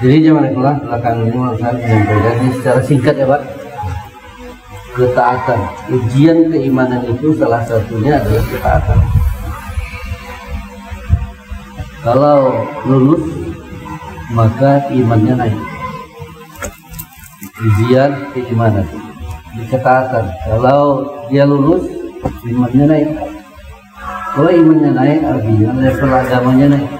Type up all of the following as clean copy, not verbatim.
Jadi zaman itulah belakang ini saya menyampaikan ini secara singkat ya Pak. Ketaatan, ujian keimanan itu salah satunya adalah ketaatan. Kalau lulus maka imannya naik. Ujian keimanan, ketaatan. Kalau dia lulus imannya naik. Kalau imannya naik artinya level agamanya naik.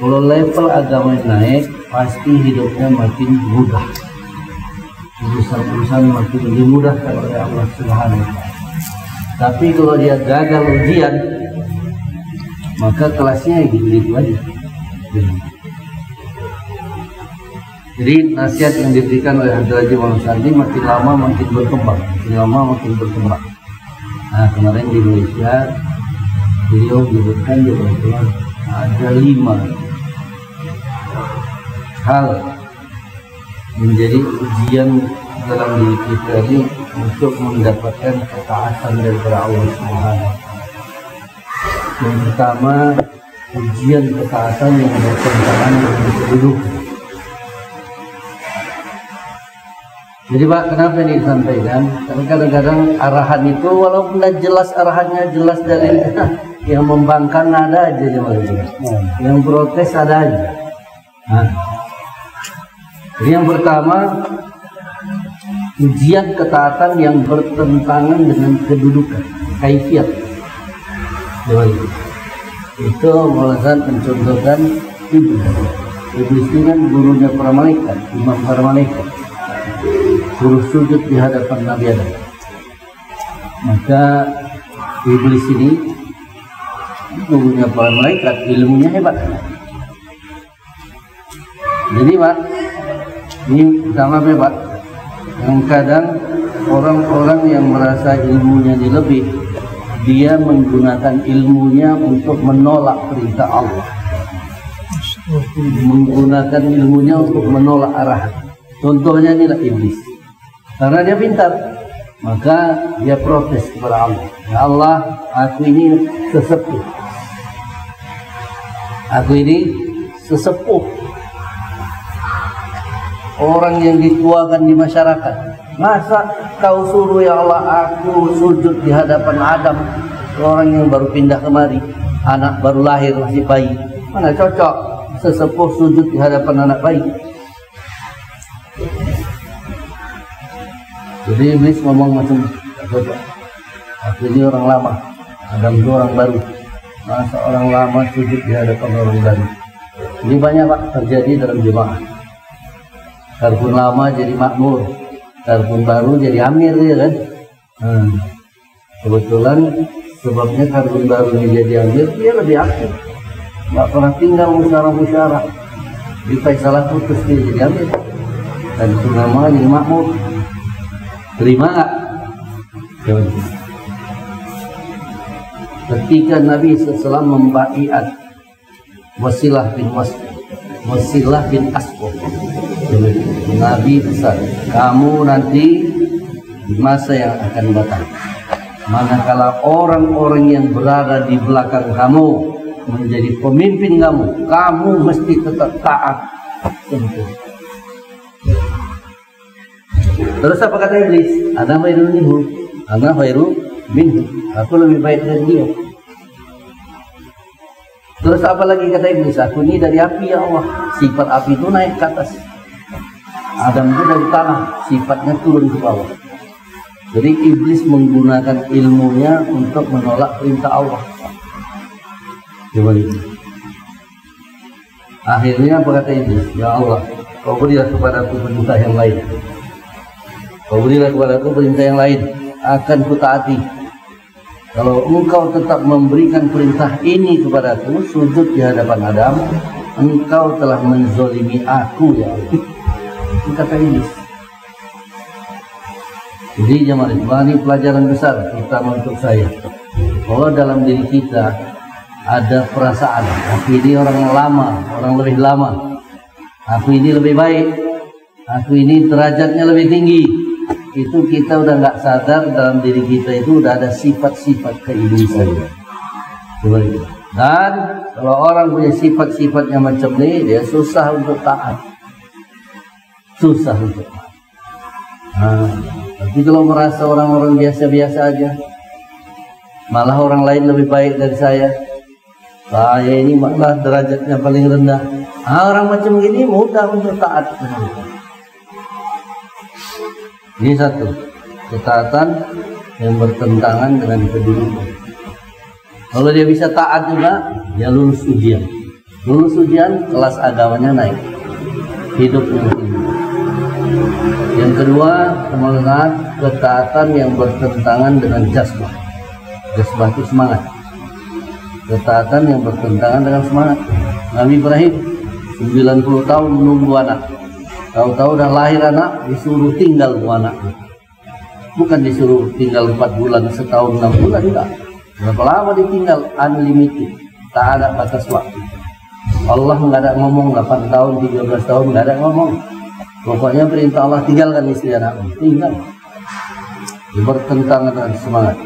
Kalau level agamanya naik pasti hidupnya makin mudah. Urusan-urusan makin dimudahkan oleh Allah Subhanahu wa Ta'ala. Tapi kalau dia gagal ujian, maka kelasnya gitu-gitu aja. Jadi nasihat yang diberikan oleh Habib Haji Muhammad Sandi makin lama makin berkembang, makin lama makin berkembang. Nah kemarin di Malaysia beliau menyebutkan di Malaysia ada 5 hal menjadi ujian dalam diri kita ini untuk mendapatkan ketaatan daripada Allah Subhanahu. Yang pertama, ujian ketaatan yang bertentangan dengan kedudukan. Jadi Pak, kenapa ini disampaikan? Karena kadang-kadang arahan itu walaupun tidak jelas arahannya, jelas dari yang membangkang ada aja yang protes ada aja. Nah, jadi yang pertama, ujian ketaatan yang bertentangan dengan kedudukan, kaifiat. Itu Maulana mencontohkan Iblis. Iblis ini kan gurunya para malaikat, imam para malaikat. Suruh sujud di hadapan Nabi Adam. Maka Iblis ini gurunya para malaikat, ilmunya hebat. Jadi Pak, ini sama Pak, yang kadang orang-orang yang merasa ilmunya lebih, dia menggunakan ilmunya untuk menolak perintah Allah, menggunakan ilmunya untuk menolak arahan. Contohnya inilah iblis, karena dia pintar, maka dia protes kepada Allah. Ya Allah, aku ini sesepuh, orang yang dituakan di masyarakat. Masa kau suruh ya Allah aku sujud di hadapan Adam, orang yang baru pindah kemari, anak baru lahir masih bayi. Mana cocok sesepuh sujud di hadapan anak bayi? Jadi iblis ngomong macam cocok. Aku ini orang lama, Adam itu orang baru. Masa orang lama sujud di hadapan orang baru? Ini banyak Pak terjadi dalam jemaah. Karbun lama jadi makmur, karbun baru jadi amir ya kan. Kebetulan sebabnya karbun baru ini jadi amir, dia lebih aktif, nggak pernah tinggal musyawarah. Di Faisalah putus dia jadi amir, karbun lama jadi makmur. Terima nggak? Ketika Nabi SAW membaiat Wasilah bin Asqam, Nabi pesan, kamu nanti di masa yang akan datang, manakala orang-orang yang berada di belakang kamu menjadi pemimpin kamu, kamu mesti tetap taat. Terus apa kata iblis? Ana khairun minhu, aku lebih baik dari dia. Terus apa lagi kata iblis? Aku ini dari api ya Allah, sifat api itu naik ke atas. Adam itu dari tanah, sifatnya turun ke bawah. Jadi iblis menggunakan ilmunya untuk menolak perintah Allah. Akhirnya apa kata iblis? Ya Allah, kau berilah kepadaku perintah yang lain. Kau berilah kepadaku perintah yang lain, akan kutaati. Kalau engkau tetap memberikan perintah ini kepadaku, sujud di hadapan Adam, engkau telah menzolimi aku ya Allah. Itu kata iblis. Jadi jemaah ini pelajaran besar terutama untuk saya. Kalau dalam diri kita ada perasaan, aku ini orang lama, orang lebih lama, aku ini lebih baik, aku ini derajatnya lebih tinggi, itu kita udah nggak sadar dalam diri kita itu udah ada sifat-sifat keiblisan. Dan kalau orang punya sifat-sifatnya macam ini, dia susah untuk taat. susah untuk taat. Tapi kalau merasa orang-orang biasa-biasa aja, malah orang lain lebih baik dari saya ini malah derajatnya paling rendah. Orang macam gini mudah untuk taat. Ini satu, ketaatan yang bertentangan dengan kedudukan. Kalau dia bisa taat juga, dia lulus ujian. Lulus ujian, kelas agamanya naik, hidupnya tinggi. Yang kedua, semangat ketaatan yang bertentangan dengan jazbah. Jazbah itu semangat. Ketaatan yang bertentangan dengan semangat. Nabi Ibrahim 90 tahun menunggu anak. Tahu-tahu udah lahir anak, disuruh tinggal bu anak. Bukan disuruh tinggal 4 bulan, setahun, 6 bulan, enggak. Berapa lama ditinggal? Unlimited. Tak ada batas waktu. Allah nggak ada ngomong 8 tahun, 13 tahun, nggak ada ngomong. Pokoknya perintah Allah, tinggalkan istri anakmu. Tinggal. Bertentangan dengan semangat.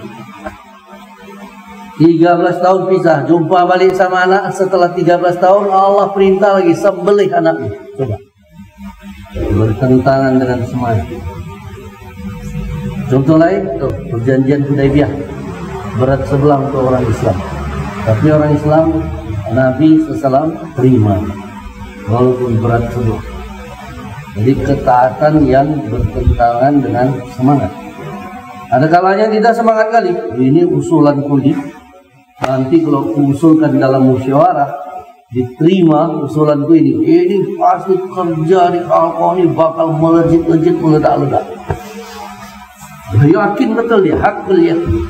13 tahun pisah, jumpa balik sama anak. Setelah 13 tahun Allah perintah lagi, sembelih anakmu. Coba. Bertentangan dengan semangat. Contoh lain, tuh, perjanjian Hudaybiyah. Berat sebelah untuk orang Islam. Tapi orang Islam, Nabi SAW terima. Walaupun berat sebelah. Jadi ketaatan yang bertentangan dengan semangat. Ada kalanya tidak semangat kali. Ini usulanku ini. Nanti kalau usulkan dalam musyawarah, diterima usulanku ini. Ini pasti kerja di Kalko ini bakal melejit-lejit, meledak-ledak. Yakin betul dia, hak yakin.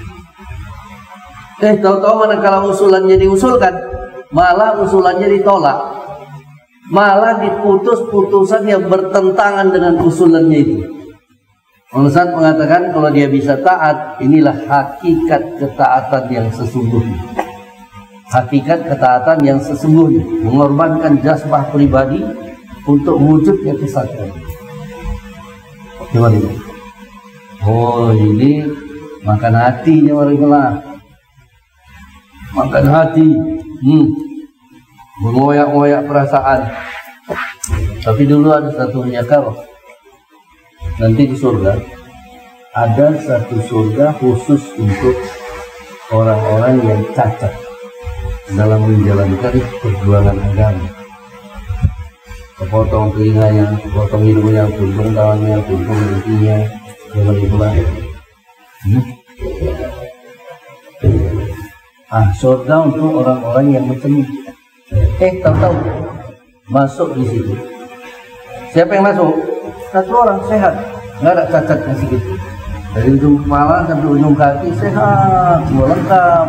Tahu-tahu manakala usulannya diusulkan, malah usulannya ditolak. Malah diputus putusan yang bertentangan dengan usulannya itu. Ustaz mengatakan kalau dia bisa taat, inilah hakikat ketaatan yang sesungguhnya. Hakikat ketaatan yang sesungguhnya, mengorbankan jazbah pribadi untuk wujudnya kesatuan. Gimana ini? Oh, ini makan hatinya orang. Makan hati, mengoyak-ngoyak perasaan. Tapi dulu ada satu nyakar. Nanti di surga ada satu surga khusus untuk orang-orang yang cacat dalam menjalankan perjuangan agama. Potong telinganya, potong hidungnya, buntung tangannya, buntung kakinya, gimana. Surga untuk orang-orang yang macam ini. Tahu-tahu masuk di situ. Siapa yang masuk? Satu orang sehat, nggak ada cacatnya sedikit. Dari ujung kepala sampai ujung kaki sehat, semua lengkap.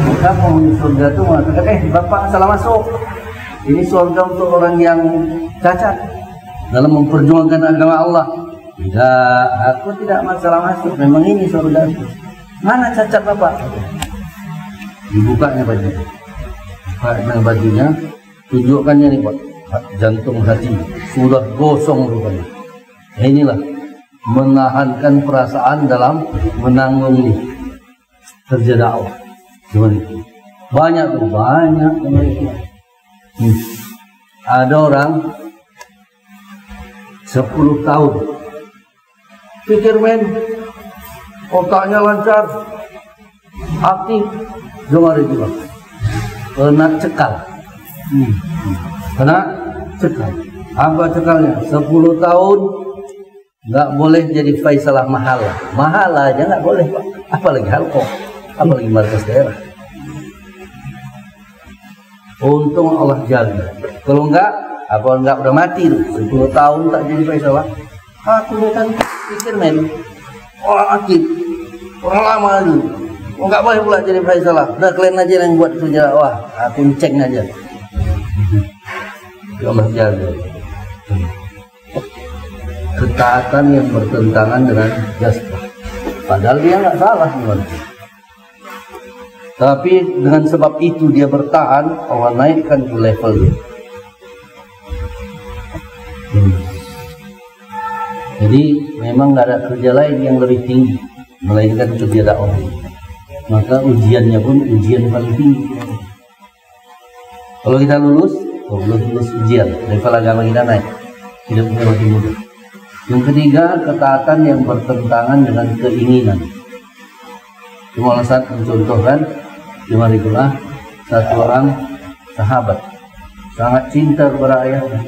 Maka penghuni surga itu mengatakan, Bapak salah masuk. Ini surga untuk orang yang cacat dalam memperjuangkan agama Allah. Tidak, aku tidak masalah masuk. Memang ini surga itu. Mana cacat Bapak? Dibukanya bajunya. Bukanya bajunya, tunjukkannya nih Pak. Jantung hati sudah gosong rupanya. Inilah menahankan perasaan dalam menanggung ini kerja dakwah. Banyak tuh, banyak. Ada orang 10 tahun pikir otaknya lancar, aktif, gimana juga kena cekal. Kena cekal. Apa cekalnya? 10 tahun nggak boleh jadi faisalah mahala. Mahala aja nggak boleh Pak. Apalagi halqoh, apalagi markas daerah. Untung Allah jaga. Kalau enggak, apa enggak udah mati 10 tahun tak jadi faisalah. Aku kan pikir orang aktif, orang lama itu. Enggak boleh pula jadi faisalah. Udah kalian aja yang buat kerja. Wah, aku cek aja. Allah jaga. Ketaatan yang bertentangan dengan jazbah. Padahal dia nggak salah gimana. Tapi dengan sebab itu dia bertahan, Allah naikkan ke levelnya. Jadi memang nggak ada kerja lain yang lebih tinggi melainkan kerja dakwah. Maka ujiannya pun ujian paling tinggi. Kalau kita lulus, belum lulus ujian, level agama kita naik. hidupnya makin mudah. Yang ketiga, ketaatan yang bertentangan dengan keinginan. Cuma saat mencontohkan, itulah satu orang sahabat sangat cinta kepada ayahnya,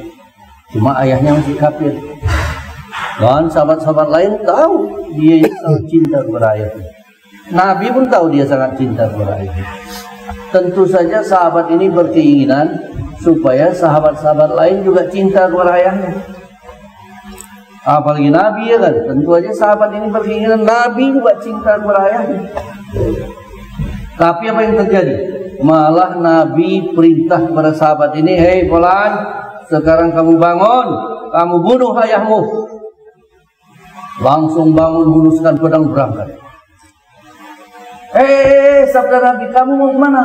cuma ayahnya masih kafir. Dan sahabat-sahabat lain tahu dia ini sangat cinta kepada ayahnya. Nabi pun tahu dia sangat cinta kepada ayahnya. Tentu saja sahabat ini berkeinginan supaya sahabat-sahabat lain juga cinta kepada ayahnya. Apalagi Nabi, ya kan? Tentu aja sahabat ini berkeinginan Nabi juga cinta kepada ayahnya. Tapi apa yang terjadi? Malah Nabi perintah kepada sahabat ini, hei Fulan, sekarang kamu bangun, kamu bunuh ayahmu. Langsung bangun, hunuskan pedang, berangkat. Sabda Nabi, kamu mau kemana?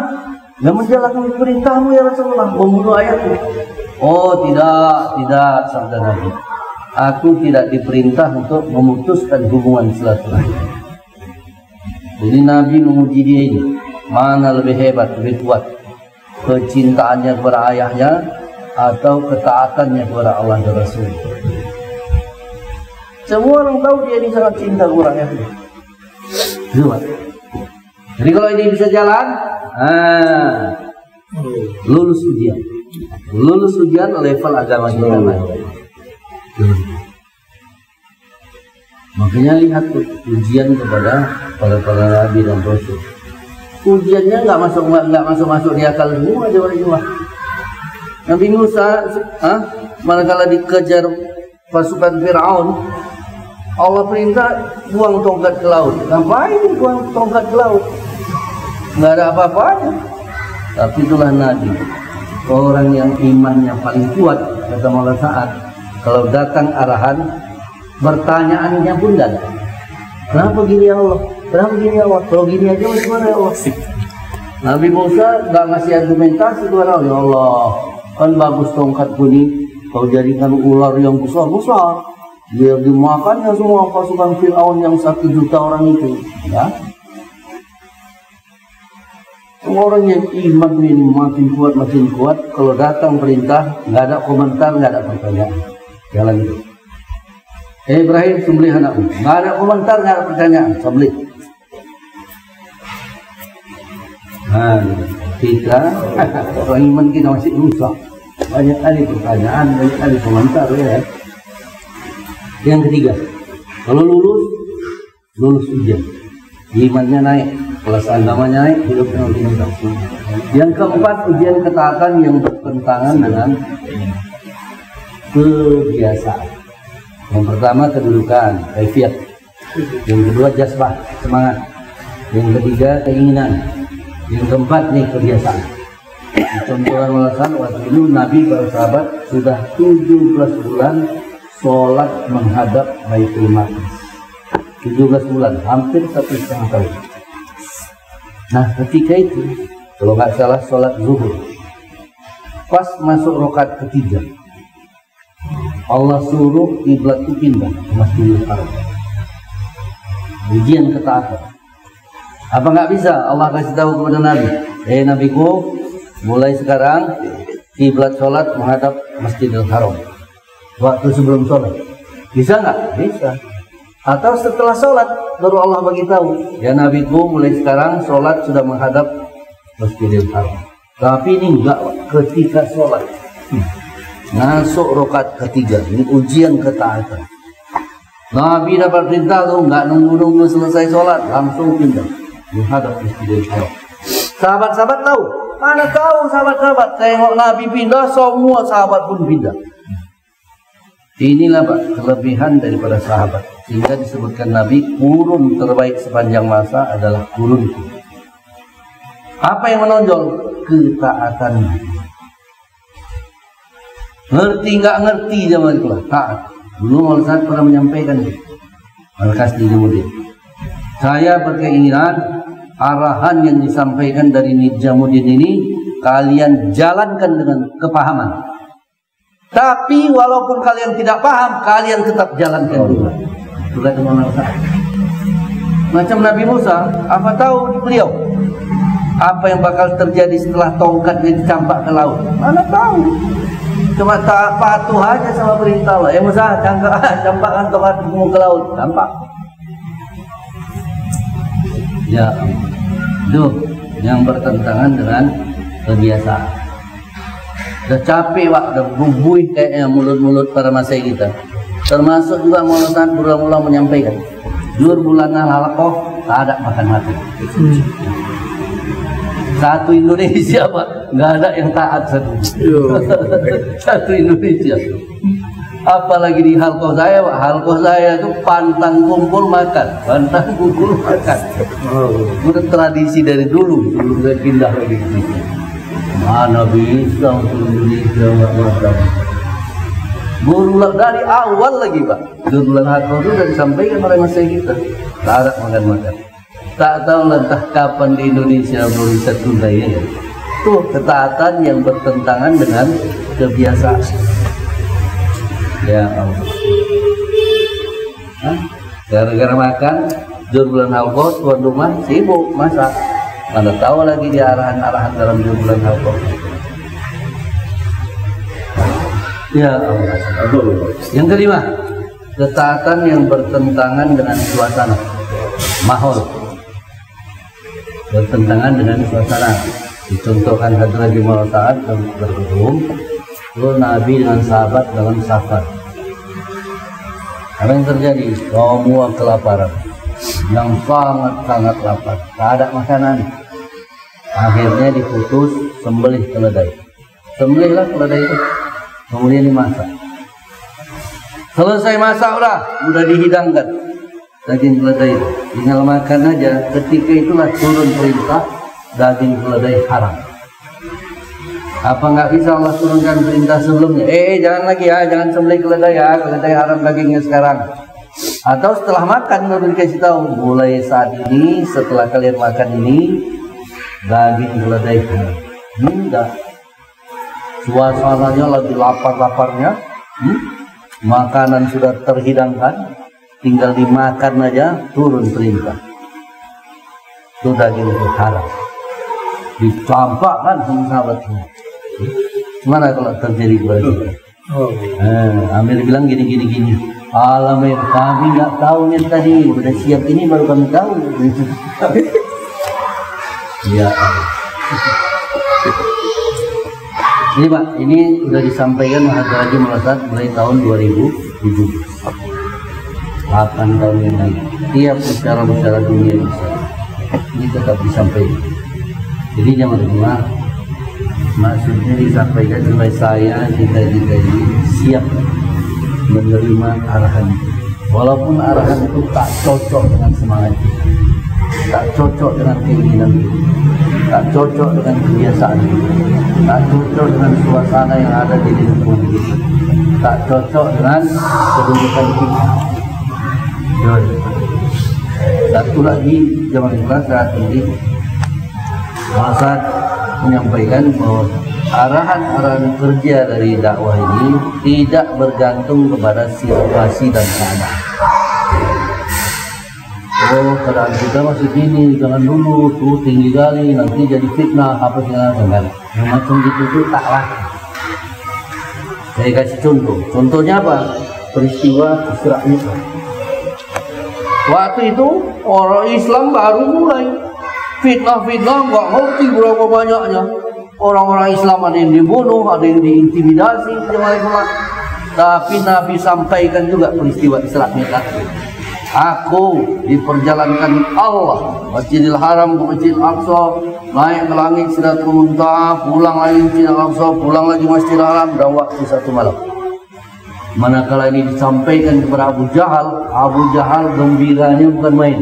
Ya menjalankan perintahmu ya Rasulullah, membunuh ayahku. Oh tidak, sabda Nabi. Aku tidak diperintah untuk memutuskan hubungan silaturahmi. Jadi Nabi menguji dia ini, mana lebih hebat, lebih kuat, kecintaannya kepada ayahnya atau ketaatannya kepada Allah dan Rasul. Semua orang tahu dia ini sangat cinta kepada ayahnya. Jadi kalau ini bisa jalan, lulus ujian level agama kita naik. Makanya lihat tuh, ujian kepada para nabi dan rasul. Ujiannya nggak masuk di akal semua jemaah. Nabi Musa, manakala dikejar pasukan Fir'aun, Allah perintah buang tongkat ke laut. Ngapain buang tongkat ke laut? Nggak ada apa-apanya. Tapi itulah Nabi, orang yang imannya paling kuat, kata Maulana Sa'ad. Kalau datang arahan, pertanyaannya pun ada. Kenapa gini ya Allah? Kenapa gini ya Allah? Kalau gini aja gimana ya Allah? Nabi Musa nggak ngasih argumentasi kepada Allah. Ya Allah, kan bagus tongkatku ini, kau jadikan ular yang besar-besar, biar dimakannya semua pasukan Fir'aun yang 1 juta orang itu. Ya. Semua orang yang iman ini makin kuat, kalau datang perintah, nggak ada komentar, nggak ada pertanyaan. Jalan itu. Ibrahim, sembelih anakmu. Nggak ada komentar, nggak ada pertanyaan, sembelih. Nah, kita orang iman kita masih rusak. Banyak kali pertanyaan, banyak kali komentar ya. Yang ketiga, kalau lulus ujian, imannya naik, kelas agamanya naik, hidupnya lebih mudah. Yang keempat, ujian ketaatan yang bertentangan dengan kebiasaan. Yang pertama kedudukan, kaifiat. Yang kedua jazbah, semangat. Yang ketiga keinginan. Yang keempat nih kebiasaan. Contohnya alasan waktu itu Nabi para sahabat sudah 17 bulan sholat menghadap Baitul Maqdis. 17 bulan, hampir 1,5 tahun. Nah ketika itu, kalau nggak salah sholat zuhur, pas masuk rakaat ketiga, Allah suruh kiblat itu pindah ke Masjidil Haram. Ujian ketaatan. Apa nggak bisa Allah kasih tahu kepada Nabi, Nabiku, mulai sekarang kiblat sholat menghadap Masjidil Haram. Waktu sebelum sholat, bisa nggak? Bisa. Atau setelah sholat baru Allah bagi tahu, ya Nabiku, mulai sekarang sholat sudah menghadap Masjidil Haram. Tapi ini enggak, ketika sholat masuk rakaat ketiga, ini ujian ketaatan. Nabi dapat perintah tuh, nggak nunggu selesai sholat, langsung pindah menghadap Masjidil Haram. Sahabat-sahabat tahu, mana tahu sahabat-sahabat, tengok Nabi pindah, semua sahabat pun pindah. Inilah Pak, kelebihan daripada sahabat. Sehingga disebutkan Nabi, kurun terbaik sepanjang masa adalah kurunku. Apa yang menonjol? Ketaatan. Ngerti nggak ngerti zaman itu lah, taat. Dulu Maulana Sa'ad pernah menyampaikan Markas di Jamuddin, saya berkeinginan arahan yang disampaikan dari Nijamuddin ini kalian jalankan dengan kepahaman. Tapi walaupun kalian tidak paham, kalian tetap jalankan juga. Itu kata Maulana Sa'ad. Macam Nabi Musa, apa tahu beliau? Apa yang bakal terjadi setelah tongkatnya dicampak ke laut? Mana tahu. Cuma tak patuh aja sama perintah Allah. Musa, campakkan tongkatmu ke laut. Campak. Ya, itu yang bertentangan dengan kebiasaan. Udah capek Pak, udah bubuih kayaknya mulut-mulut para masai kita. Termasuk juga Maulana berulang-ulang menyampaikan, Jur bulan Al-Halaqah tak ada makan mati. Satu Indonesia Pak, nggak ada yang taat satu. Satu Indonesia. Apalagi di halqah saya Pak, halqah saya itu pantang kumpul makan, pantang kumpul makan. Udah tradisi dari dulu, sebelum saya pindah lagi ke sini. Mana bisa untuk Indonesia nggak makan? Berulang dari awal lagi Pak, bulan halqah itu sudah disampaikan oleh masai kita, tak ada makan-makan. Tak tahu entah kapan di Indonesia baru bisa tunda ya. Tuh ketaatan yang bertentangan dengan kebiasaan. Ya Allah. Gara-gara makan, jur bulan halqah, tuan rumah sibuk masak. Mana tahu lagi di arahan-arahan dalam jur bulan halqah. Ya Allah. Yang kelima, ketaatan yang bertentangan dengan suasana, mahol. Bertentangan dengan suasana. Dicontohkan Hadrat Jumal Ta'ad dalam berhubung, lalu Nabi dengan sahabat dalam safar. Apa yang terjadi? Semua kelaparan, yang sangat-sangat lapar, tak ada makanan. Akhirnya diputus sembelih keledai. Sembelihlah keledai itu, kemudian dimasak. Selesai masak udah dihidangkan daging keledai itu, tinggal makan aja. Ketika itulah turun perintah daging keledai haram. Apa nggak bisa Allah turunkan perintah sebelumnya? Jangan lagi ya, jangan sembelih keledai ya, keledai haram dagingnya sekarang. Atau setelah makan baru dikasih tahu, mulai saat ini setelah kalian makan ini daging keledai haram. Enggak. Suasananya lagi lapar-laparnya, makanan sudah terhidangkan, tinggal dimakan aja turun perintah. Itu daging itu haram. Dicampakkan sama sahabatnya. Gimana kalau terjadi kepada kita? Amir bilang gini. Alamir, kami nggak tahu nih tadi, udah siap ini baru kami tahu. Ya. Ini Pak, ini sudah disampaikan Hadrat Haji Maulana mulai tahun 2017. 8 tahun yang lalu. Tiap bicara dunia ini tetap disampaikan. Jadi jangan lupa, maksudnya disampaikan supaya kita ini siap menerima arahan itu. Walaupun arahan itu tak cocok dengan semangat kita, tak cocok dengan keinginan kita, tak cocok dengan kebiasaan kita, tak cocok dengan suasana yang ada di lingkungan kita, tak cocok dengan kedudukan kita. Satu lagi, jangan lupa saat ini Maulana menyampaikan bahwa arahan-arahan kerja dari dakwah ini tidak bergantung kepada situasi dan keadaan. Keadaan kita masih gini, jangan dulu tuh tinggi kali, nanti jadi fitnah apa segala macam. Macam gitu tuh tak laku. Saya kasih contoh. Contohnya apa? Peristiwa Isra Mi'raj. Waktu itu orang Islam baru mulai. Fitnah-fitnah nggak ngerti berapa banyaknya. Orang-orang Islam ada yang dibunuh, ada yang diintimidasi, tapi Nabi sampaikan juga peristiwa Isra Mi'raj. Aku diperjalankan Allah Masjidil Haram ke Masjidil Aqsa, naik ke langit Sidratul Muntaha, pulang lagi Masjidil Aqsa, pulang lagi Masjidil Haram dalam waktu 1 malam. Manakala ini disampaikan kepada Abu Jahal gembiranya bukan main.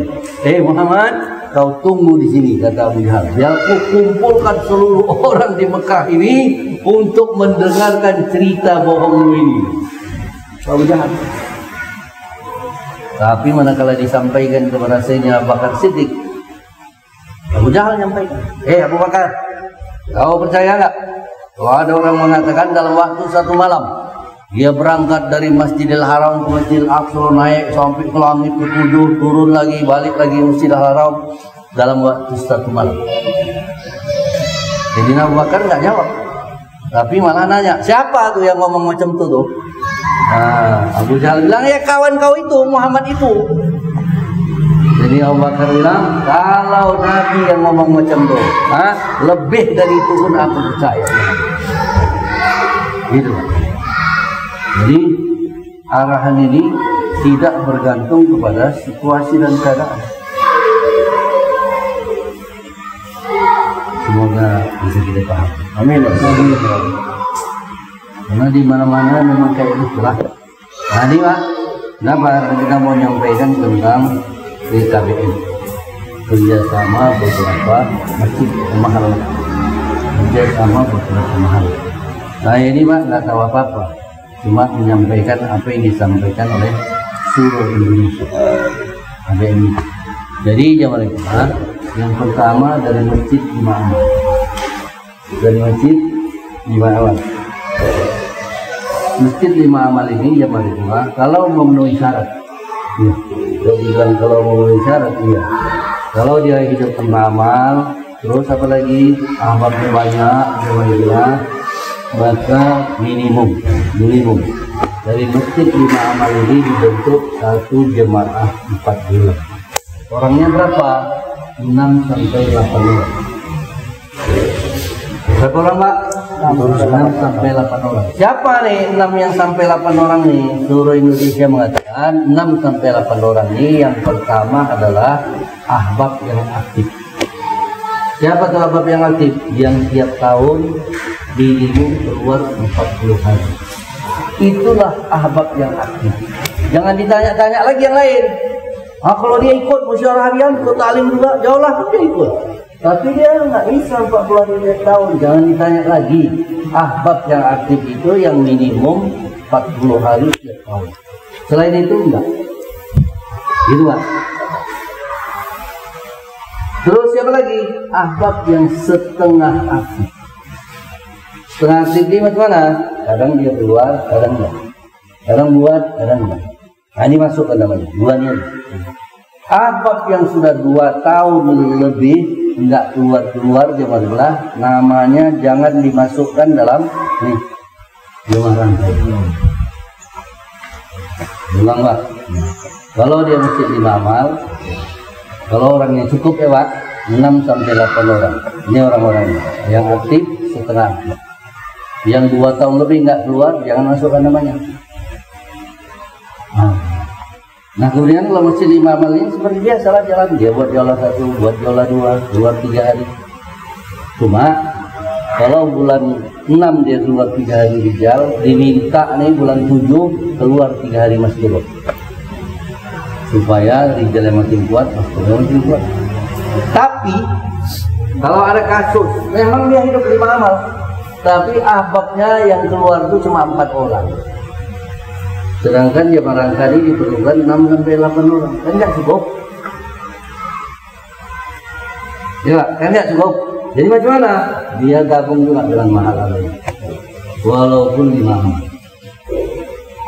Muhammad, kau tunggu di sini, kata Abu Jahal. Biar aku kumpulkan seluruh orang di Mekah ini untuk mendengarkan cerita bohongmu ini. Abu Jahal. Tapi manakala disampaikan kepada Sayyidina Abu Bakar Siddiq, Abu Jahal menyampaikan, Abu Bakar, kau percaya nggak? Kalau ada orang mengatakan dalam waktu 1 malam dia berangkat dari Masjidil Haram ke Masjidil Aqsa, naik sampai ke langit ke-7, turun lagi, balik lagi Masjidil Haram dalam waktu 1 malam. Jadi Abu Bakar nggak jawab, tapi malah nanya, siapa tuh yang ngomong macam itu tuh? Nah, Abu Jahal bilang, ya kawan kau itu, Muhammad itu. Jadi Abu Bakar bilang, kalau Nabi yang ngomong macam itu, lebih dari itu pun aku percaya. Gitu. Jadi arahan ini tidak bergantung kepada situasi dan keadaan. Semoga bisa kita paham. Amin. Karena di mana-mana memang kayak itulah. Nah ini Pak, kenapa kita mau nyampaikan tentang PKBM, kerjasama beberapa masjid mahal, kerjasama beberapa mahal. Saya ini Pak nggak tahu apa-apa, cuma menyampaikan apa yang disampaikan oleh seluruh Indonesia. KBM. Jadi jamaah jemaah, yang pertama dari masjid Lima Amal. Dari masjid Lima Amal. Masjid Lima Amal ini jamaah jemaah, kalau memenuhi syarat, ya. Dia bilang kalau memenuhi syarat, iya. Kalau dia hidup tanpa amal, terus apalagi ahbabnya banyak, jamaah jemaah, maka minimum dari masjid Lima Amal ini dibentuk satu jemaah 4 bulan. Orangnya berapa? 6 sampai 8 orang. Berapa orang Pak? 6 sampai 8 orang. Siapa nih 6 yang sampai 8 orang nih? Seluruh Indonesia mengatakan 6 sampai 8 orang ini. Yang pertama adalah ahbab yang aktif. Siapa tuh ahbab yang aktif? Yang tiap tahun minimum keluar 40 hari. Itulah ahbab yang aktif. Jangan ditanya-tanya lagi yang lain. Kalau dia ikut musyawarah harian, ikut taklim juga, jauhlah pun dia ikut. Tapi dia nggak bisa 40 hari tiap tahun. Jangan ditanya lagi. Ahbab yang aktif itu yang minimum 40 hari tiap tahun. Selain itu enggak. Gitu Pak. Terus siapa lagi? Ahbab yang setengah aktif. Setengah aktif ini macam mana? Kadang dia keluar, kadang enggak. Kadang buat, kadang enggak. Nah, ini masuk ke namanya, duanya. Ahbab yang sudah 2 tahun lebih enggak keluar jemaah, namanya jangan dimasukkan dalam nih jemaah rantai. Ulang Pak. Kalau dia masjid Lima Amal, kalau orangnya cukup ya Pak, 6 sampai 8 orang. Ini orang-orangnya yang aktif setengah aktif. Yang 2 tahun lebih nggak keluar, jangan masukkan namanya. Nah kemudian kalau masjid Lima Amal ini seperti biasa lah jalan. Dia buat jola 1, buat jola 2, keluar 3 hari. Cuma kalau bulan 6 dia keluar 3 hari Rijal, diminta nih bulan 7 keluar 3 hari Mas Dulu. Supaya Rijal yang makin kuat, Mas Dulu makin kuat. Tapi kalau ada kasus, memang dia hidup Lima Amal, tapi ahbabnya yang keluar itu cuma 4 orang. Sedangkan dia barangkali diperlukan 6 sampai 8 orang. Kan nggak cukup. Ya, kan nggak cukup. Jadi macam mana? Dia gabung juga dengan mahal lain. Walaupun Lima Amal.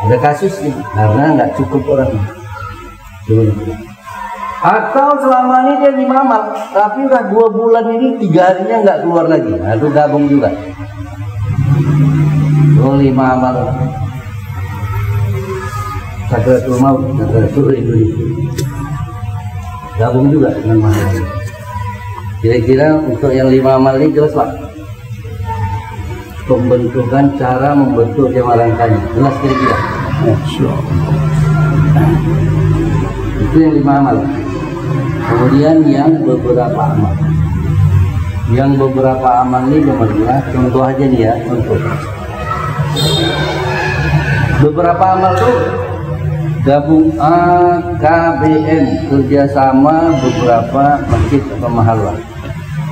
Ada kasusnya karena nggak cukup orang. Atau selama ini dia Lima Amal, tapi udah 2 bulan ini 3 harinya nggak keluar lagi. Nah, itu gabung juga. Lima Amal. Sakratul Maut, Sakratul Indonesia. Gabung juga dengan mahal. Kira-kira untuk yang Lima Amal ini jelas Pak. Pembentukan cara membentuk jemaah rangkanya. Jelas kira-kira. Itu yang Lima Amal. Kemudian yang beberapa amal. Yang beberapa amal ini jemaah, contoh aja nih ya, contoh. Beberapa amal tuh gabung KBM, kerjasama beberapa masjid atau mahalah.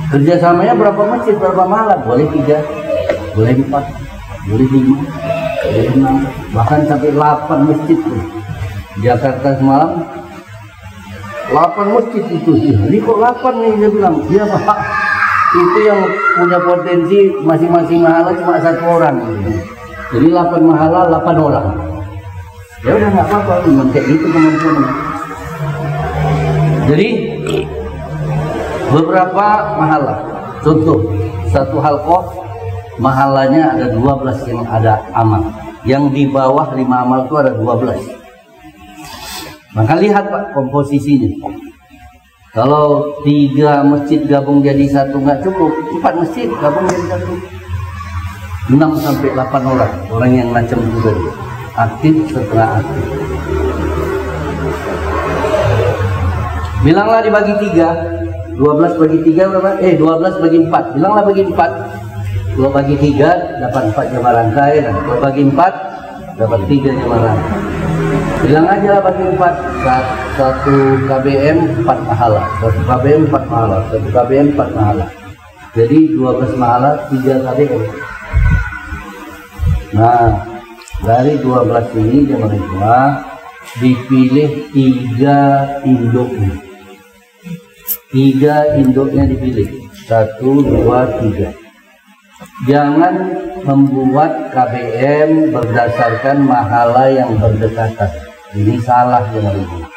Kerjasamanya berapa masjid, berapa mahalah? Boleh 3, boleh 4, boleh 5, boleh 6, bahkan sampai 8 masjid. Jakarta semalam 8 masjid itu. Ini kok 8 nih dia bilang. Dia Pak, itu yang punya potensi masing-masing mahalah cuma 1 orang. Jadi 8 mahalah 8 orang. Ya udah nggak apa-apa, memang kayak gitu teman-teman. Jadi beberapa mahalah, contoh satu halqah mahalanya ada 12 yang ada amal. Yang di bawah 5 amal itu ada 12. Maka lihat Pak komposisinya. Kalau 3 masjid gabung jadi satu nggak cukup, 4 masjid gabung jadi satu. 6 sampai 8 orang yang macam itu tadi. Aktif setelah aktif. Bilanglah dibagi 3. 12 bagi 3 berapa? 12 bagi 4. Bilanglah bagi 4. 2 bagi 3 dapat 4 jama rangkai. 2 bagi 4 dapat 3 jama rangkai. Bilang aja lah bagi 4. 1 KBM 4 pahala. 1 KBM 4 pahala. 1 KBM 4 pahala. Jadi 12 pahala 3 KBM. Nah, dari 12 ini jemaah dipilih 3 induknya. 3 induknya dipilih. 1, 2, 3. Jangan membuat KBM berdasarkan mahala yang berdekatan. Ini salah jemaah.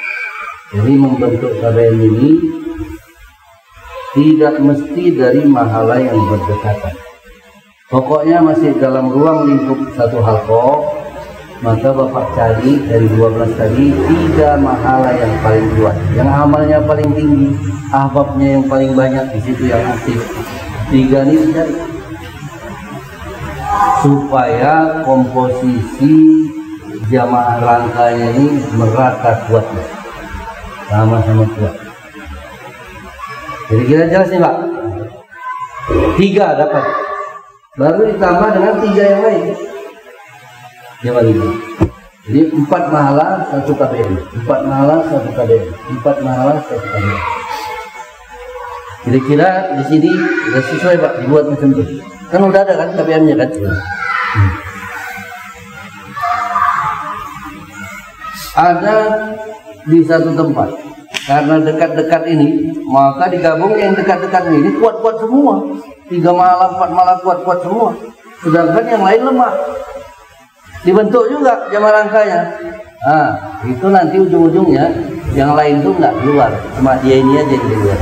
Jadi membentuk KBM ini tidak mesti dari mahala yang berdekatan. Pokoknya masih dalam ruang lingkup satu halqah, maka Bapak cari dari 12 tadi 3 mahala yang paling kuat, yang amalnya paling tinggi, ahbabnya yang paling banyak, di situ yang aktif. 3 ini cari supaya komposisi jamaah rangkanya ini merata kuatnya, sama-sama kuat. Jadi kira jelas nih Pak, 3 dapat, baru ditambah dengan 3 yang lain. Jadi 4 mahala 1 KBM, 4 mahala 1 KBM, 4 mahala 1 KBM. Kira-kira di sini sudah sesuai Pak, dibuat macam itu. Kan udah ada kan KBM-nya kan? Ada di satu tempat. Karena dekat-dekat ini, maka digabung yang dekat-dekat ini kuat-kuat semua. 3 mahala, 4 mahala kuat-kuat semua. Sedangkan yang lain lemah. Dibentuk juga jamaah rangkanya. Nah, itu nanti ujung-ujungnya yang lain tuh nggak keluar, cuma dia ini aja yang keluar.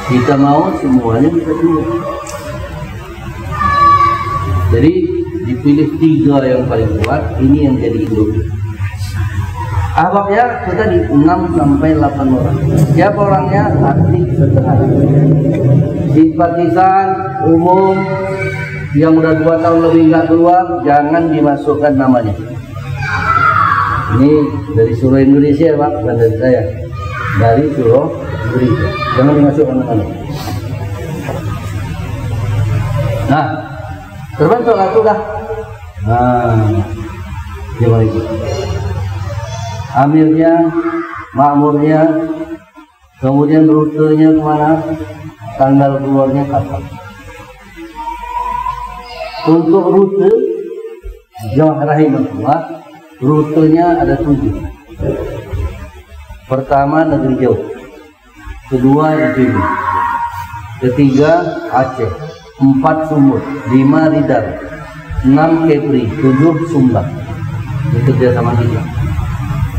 Kita mau semuanya bisa keluar. Jadi dipilih 3 yang paling kuat, ini yang jadi induk. Ahbabnya itu tadi 6 sampai 8 orang. Siapa orangnya? Aktif setengah. Simpatisan umum yang udah 2 tahun lebih nggak keluar, jangan dimasukkan namanya. Ini dari Surah Indonesia Pak, bukan dari saya. Dari Surah Indonesia. Jangan dimasukkan namanya. Nah, terbentuk lah tuh dah. Nah, gimana itu? Amirnya, makmurnya, kemudian rutenya kemana, tanggal keluarnya kapan. Untuk rute jamaah rahimahullah, rutenya ada 7. Pertama negeri jauh, kedua IPB, ketiga Aceh, 4 Sumut, 5 Ridar, 6 Kepri, 7 Sumbang. Ini kerja sama kita.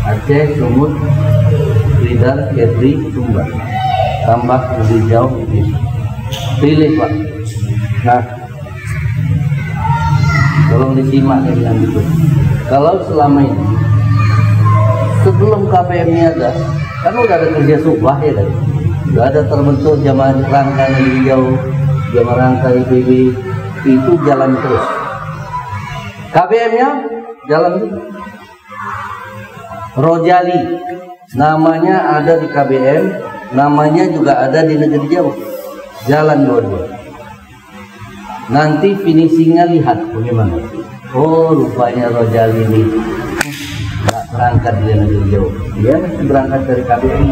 Aceh, Sumut, Ridar, Kepri, Sumbang. Tambah negeri jauh IPB. Pilih Pak. Nah, tolong disimak ya bilang gitu. Kalau selama ini sebelum KPM-nya ada, kan udah ada kerja subah ya tadi. Udah ada terbentuk jamaah rangka negeri jauh, jamaah rangka IPB, itu jalan terus. KPM-nya jalan terus. Rojali namanya ada di KBM, namanya juga ada di negeri jauh. Jalan dua-dua. Nanti finishingnya lihat bagaimana. Oh, rupanya Rojali ini nggak berangkat dari negeri jauh, dia masih berangkat dari KBM.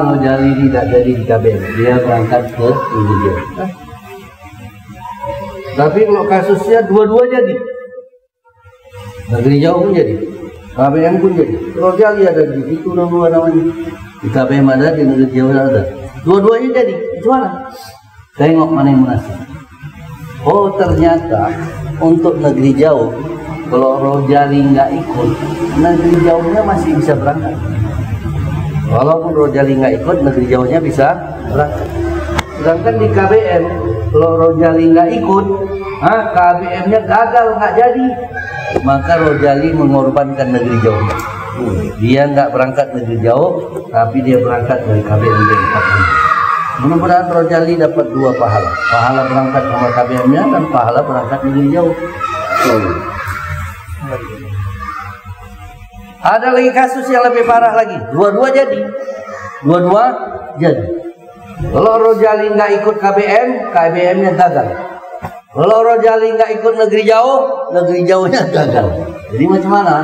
Rojali ini tidak jadi di KBM, dia berangkat ke negeri jauh. Tapi kalau kasusnya dua-dua jadi, negeri jauh pun jadi, KBM pun jadi, Rojali ada di situ dua namanya. Di KBM ada, di negeri jauh ada. Dua-duanya jadi, gimana? Tengok mana yang munasib. Oh, ternyata untuk negeri jauh, kalau Rojali nggak ikut, negeri jauhnya masih bisa berangkat. Walaupun Rojali nggak ikut, negeri jauhnya bisa berangkat. Sedangkan di KBM kalau Rojali nggak ikut, KBM-nya gagal, nggak jadi. Maka Rojali mengorbankan negeri jauh. Dia nggak berangkat negeri jauh, tapi dia berangkat dari KBM D4. Mudah-mudahan Rojali dapat 2 pahala. Pahala berangkat sama KBM-nya dan pahala berangkat negeri jauh. Ada lagi kasus yang lebih parah lagi. Dua-dua jadi. Kalau Rojali nggak ikut KBM, KBM-nya gagal. Kalau Rojali nggak ikut negeri jauhnya gagal. Jadi macam mana?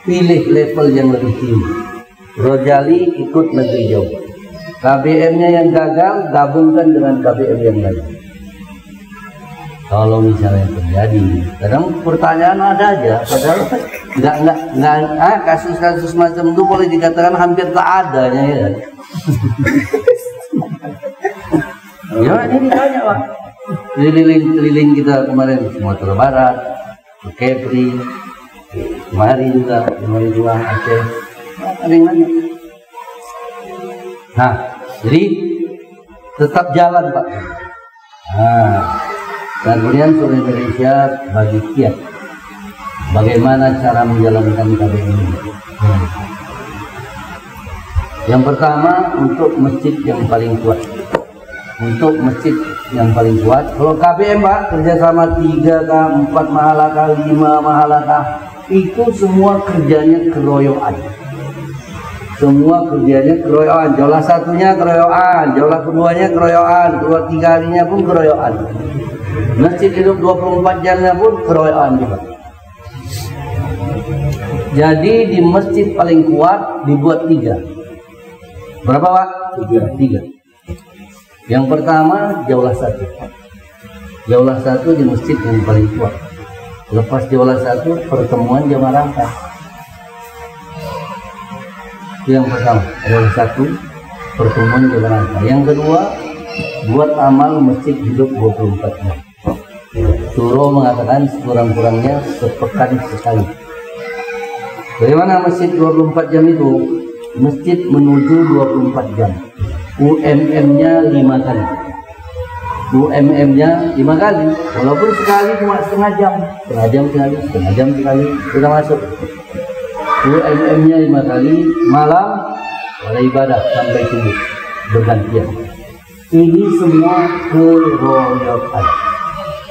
Pilih level yang lebih tinggi. Rojali ikut negeri jauh. KBM-nya yang gagal, gabungkan dengan KBM yang lain. Kalau misalnya terjadi, kadang pertanyaan ada aja, padahal nggak kasus-kasus macam itu boleh dikatakan hampir tak adanya ya. Ya ini ditanya Pak. Keliling kita kemarin Sumatera Barat, Kepri, kemarin juga Aceh, ada yang nanya. Nah, jadi tetap jalan Pak. Dan kemudian seluruh Indonesia bagi kiat bagaimana cara menjalankan KBM ini. Yang pertama untuk masjid yang paling kuat. Kalau KBM Pak kerjasama 3K, 4 mahalah, 5 mahalah, itu semua kerjanya keroyokan. Jaulah satunya keroyokan, jaulah keduanya keroyokan, kedua 3 harinya pun keroyokan. Masjid hidup 24 jamnya pun keroyokan juga. Jadi di masjid paling kuat dibuat 3. Berapa Pak? 3. Yang pertama jaulah 1. Jaulah 1 di masjid yang paling kuat. Lepas jaulah 1 pertemuan jamaah rangka. Yang pertama jaulah 1 pertemuan jamaah rangka. Yang kedua buat amal masjid hidup 24 jam. Suro mengatakan sekurang-kurangnya sepekan sekali. Bagaimana masjid 24 jam itu? Masjid menuju 24 jam. UMM-nya 5 kali. Walaupun sekali cuma setengah jam sekali sudah masuk. UMM-nya 5 kali, malam ada ibadah sampai subuh bergantian. Ini semua keroyokan.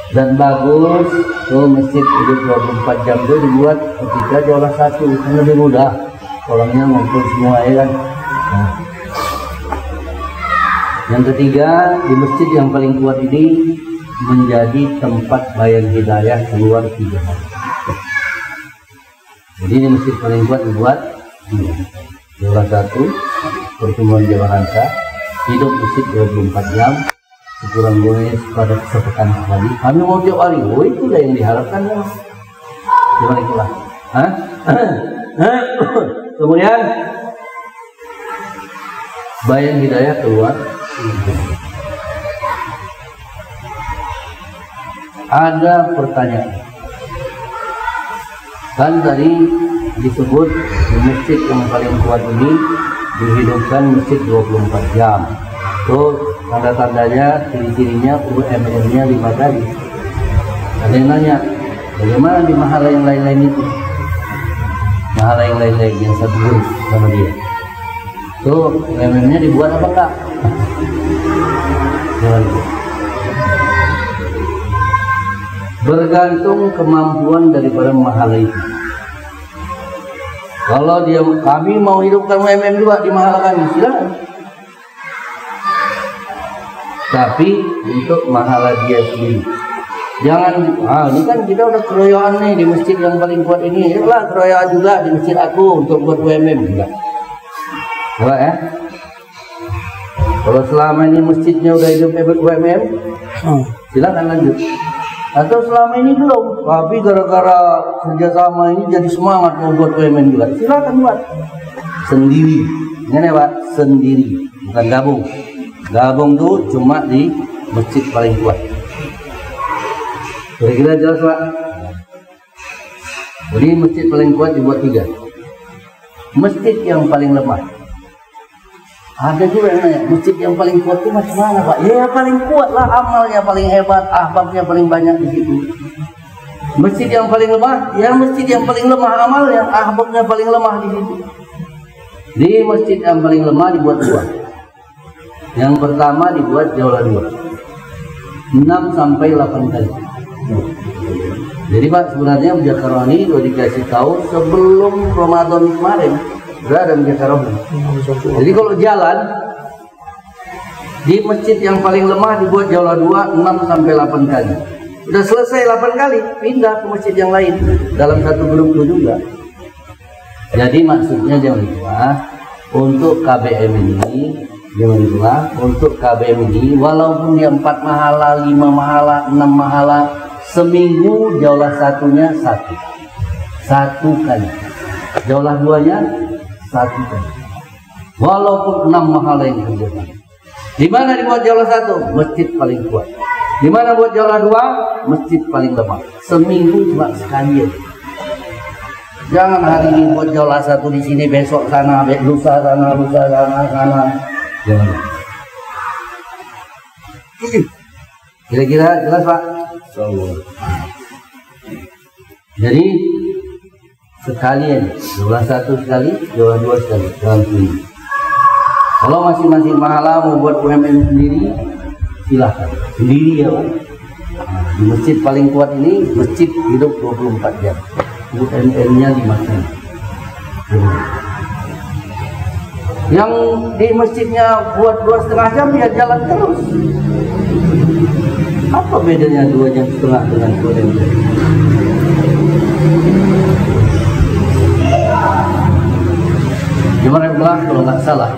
Dan bagus masjid hidup 24 jam itu dibuat ketika jaulah 1, lebih mudah orangnya ngumpul semua ya kan. Yang ketiga, di masjid yang paling kuat ini menjadi tempat bayan hidayah keluar 3 hari. Jadi di masjid paling kuat dibuat 3. Jaulah 1 pertemuan jamaah rangka, hidup masjid 24 jam, sekurang-kurangnya pada sepekan sekali. Kami mau tiap hari, itulah yang diharapkan ya. Gimana itulah? Kemudian bayan hidayah keluar. Ada pertanyaan. Kan tadi disebut di masjid yang paling kuat ini dihidupkan masjid 24 jam. Tuh tanda-tandanya, ciri-cirinya UMM-nya 5 kali. Ada yang nanya, bagaimana di mahala yang lain-lain itu? Mahala yang lain-lain yang satu grup sama dia. Tuh UMM-nya dibuat apa enggak? Bergantung kemampuan daripada mahala itu. Kalau dia kami mau hidupkan UMM juga di mahala kami, silakan. Tapi untuk mahala dia sendiri. Jangan, ini kan kita udah keroyokan nih di masjid yang paling kuat ini. Yalah keroyokan juga di masjid aku untuk buat UMM juga. Coba ya. Kalau selama ini masjidnya udah hidup hebat UMM, silakan lanjut. Atau selama ini belum, tapi gara-gara kerjasama ini jadi semangat mau buat UMM juga, silakan buat sendiri. Ini Pak, sendiri, bukan gabung. Gabung tuh cuma di masjid paling kuat. Kira-kira jelas Pak? Jadi masjid paling kuat dibuat 3. Masjid yang paling lemah. Ada juga yang nanya, masjid yang paling kuat itu macam mana Pak? Ya paling kuat lah, amalnya paling hebat, ahbabnya paling banyak di situ. Masjid yang paling lemah, ya masjid yang paling lemah amalnya, ahbabnya paling lemah di situ. Di masjid yang paling lemah dibuat dua. Yang pertama dibuat jaulah dua, 6 sampai 8 kali. Jadi Pak, sebenarnya Mujakaroni sudah dikasih tahu sebelum Ramadan kemarin. Sudah ada Mujakaroni. Jadi kalau jalan di masjid yang paling lemah dibuat jaulah dua, 6 sampai 8 kali. Sudah selesai 8 kali, pindah ke masjid yang lain dalam satu grup itu juga. Jadi maksudnya jangan lupa untuk KBM ini, jangan lupa untuk KBM ini, walaupun dia 4 mahala, 5 mahala, 6 mahala, seminggu jaulah satunya satu kali, jaulah duanya 1 kali, walaupun 6 mahala yang kerjakan. Di mana dibuat jaulah 1? Masjid paling kuat. Di mana buat jaulah 2? Masjid paling lemah. Seminggu cuma sekali. Jangan hari ini buat jaulah 1 di sini, besok sana, lusa sana, sana. Jangan. Kira-kira jelas Pak? Jadi sekalian, jaulah 1 sekali, jaulah 2 sekali dalam seminggu. Kalau masing-masing mahala mau buat UMM sendiri, silahkan sendiri ya Pak. Di masjid paling kuat ini, masjid hidup 24 jam. UMM-nya 5 jam. Yang di masjidnya buat 2,5 jam ya jalan terus. Apa bedanya 2,5 jam dengan UMM? Gimana kalau nggak salah,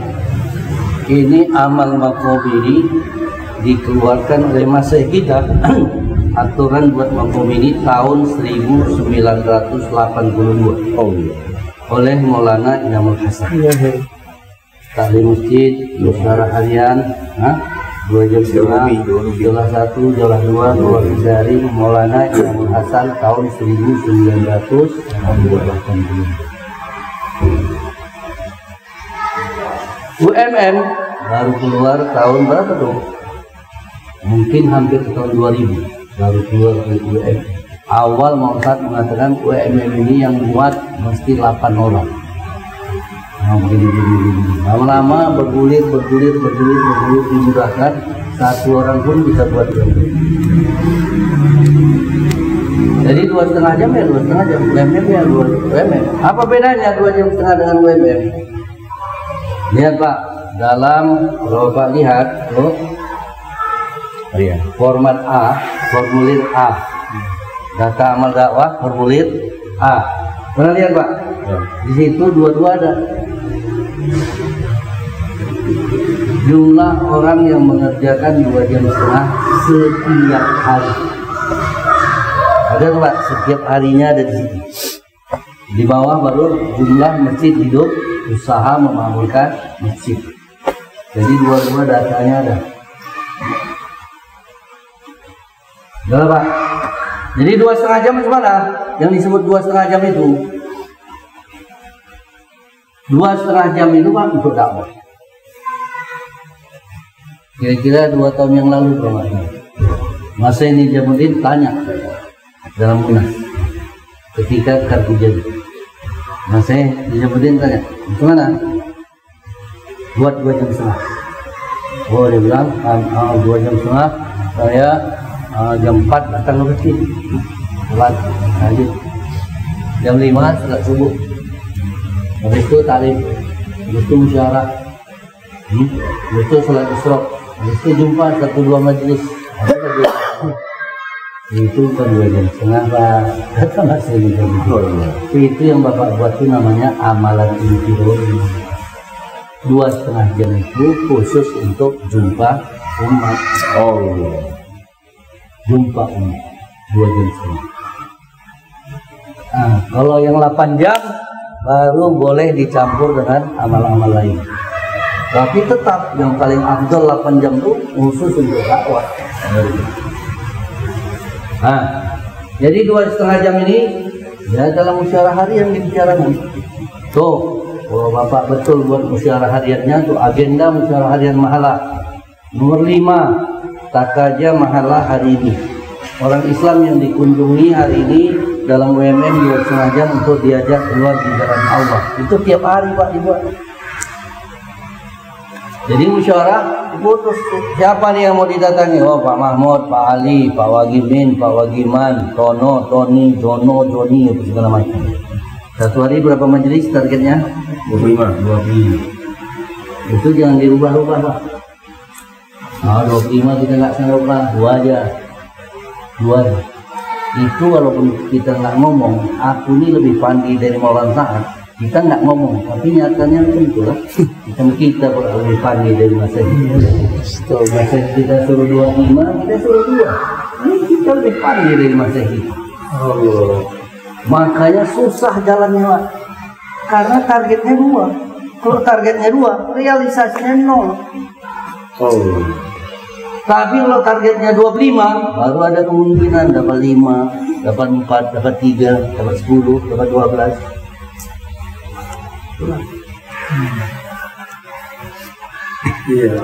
ini amal maqobiri dikeluarkan oleh Masih kita. Aturan buat makom ini tahun 1982 oleh Maulana Inamul Hasan. Taklim masjid, musyawarah harian, 2 jam setengah, jaulah 1, jaulah 2, keluar dari Maulana Inamul Hasan tahun 1982. UMM baru keluar tahun berapa tuh? Mungkin hampir tahun 2000 baru keluar UMM. Awal Maulana mengatakan UMM ini yang buat mesti 8 orang. Lama-lama bergulir dimudahkan, 1 orang pun bisa buat UMM. Jadi 2,5 jam ya 2,5 jam, UMM ya UMM. Apa bedanya 2,5 jam dengan UMM? Lihat Pak, dalam kalau Pak lihat tuh, format A, formulir A, data amal dakwah formulir A. Pernah lihat Pak? Di situ dua-dua ada jumlah orang yang mengerjakan 2,5 jam setiap hari. Ada tuh Pak, setiap harinya ada di sini. Di bawah baru jumlah masjid hidup, usaha memakmurkan masjid. Jadi dua-dua datanya ada. Udah Pak. Jadi 2,5 jam itu mana? Yang disebut 2,5 jam itu 2,5 jam itu Pak untuk dakwah. Kira-kira 2 tahun yang lalu Pak Mas ini Jamuddin tanya dalam munas ketika kartu jadi. Mas ini Jamuddin tanya, gimana? Buat 2,5 jam. Oh dia bilang 2,5 jam saya jam 4 datang ke masjid, sholat lanjut jam 5 sholat subuh, habis itu talim, habis itu musyawarah, habis itu sholat isyraq, habis itu jumpa 1-2 majelis. Itu kan 2,5 jam Pak, kata Mas ini jam itu yang Bapak buat itu namanya amalan inti. 2,5 jam itu khusus untuk jumpa umat. Jumpa umat 2,5 jam. Kalau yang 8 jam baru boleh dicampur dengan amal-amal lain. Tapi tetap yang paling afdal 8 jam itu khusus untuk dakwah. Jadi 2,5 jam ini ya dalam musyawarah hari yang dibicarakan. Tuh, Kalau Bapak betul buat musyawarah hariannya, tuh agenda musyawarah harian mahalah. Nomor 5, takaja mahalah hari ini. Orang Islam yang dikunjungi hari ini dalam WMM 2,5 jam untuk diajak keluar di jalan Allah. Itu tiap hari Pak dibuat. Jadi musyawarah diputus. Siapa nih yang mau didatangi? Oh, Pak Mahmud, Pak Ali, Pak Wagimin, Pak Wagiman, Tono, Tony, Jono, Joni, apa segala macam. Satu hari berapa majelis targetnya? 25. Itu jangan dirubah-rubah Pak. Nah, 25 kita nggak sanggup lah, 2 aja. 2 aja. Itu walaupun kita nggak ngomong, aku ini lebih pandai dari Maulana Sa'ad. Kita nggak ngomong, tapi nyatanya itu lah. Kita lebih pandai dari Masehi. Masehi kita suruh 25, kita suruh 2. Ini kita lebih pandai dari Masehi. Makanya susah jalannya Pak. Karena targetnya 2. Kalau targetnya 2, realisasinya 0. Tapi kalau targetnya 25, baru ada kemungkinan dapat 5, dapat 4, dapat 3, dapat 10, dapat 12. Iya.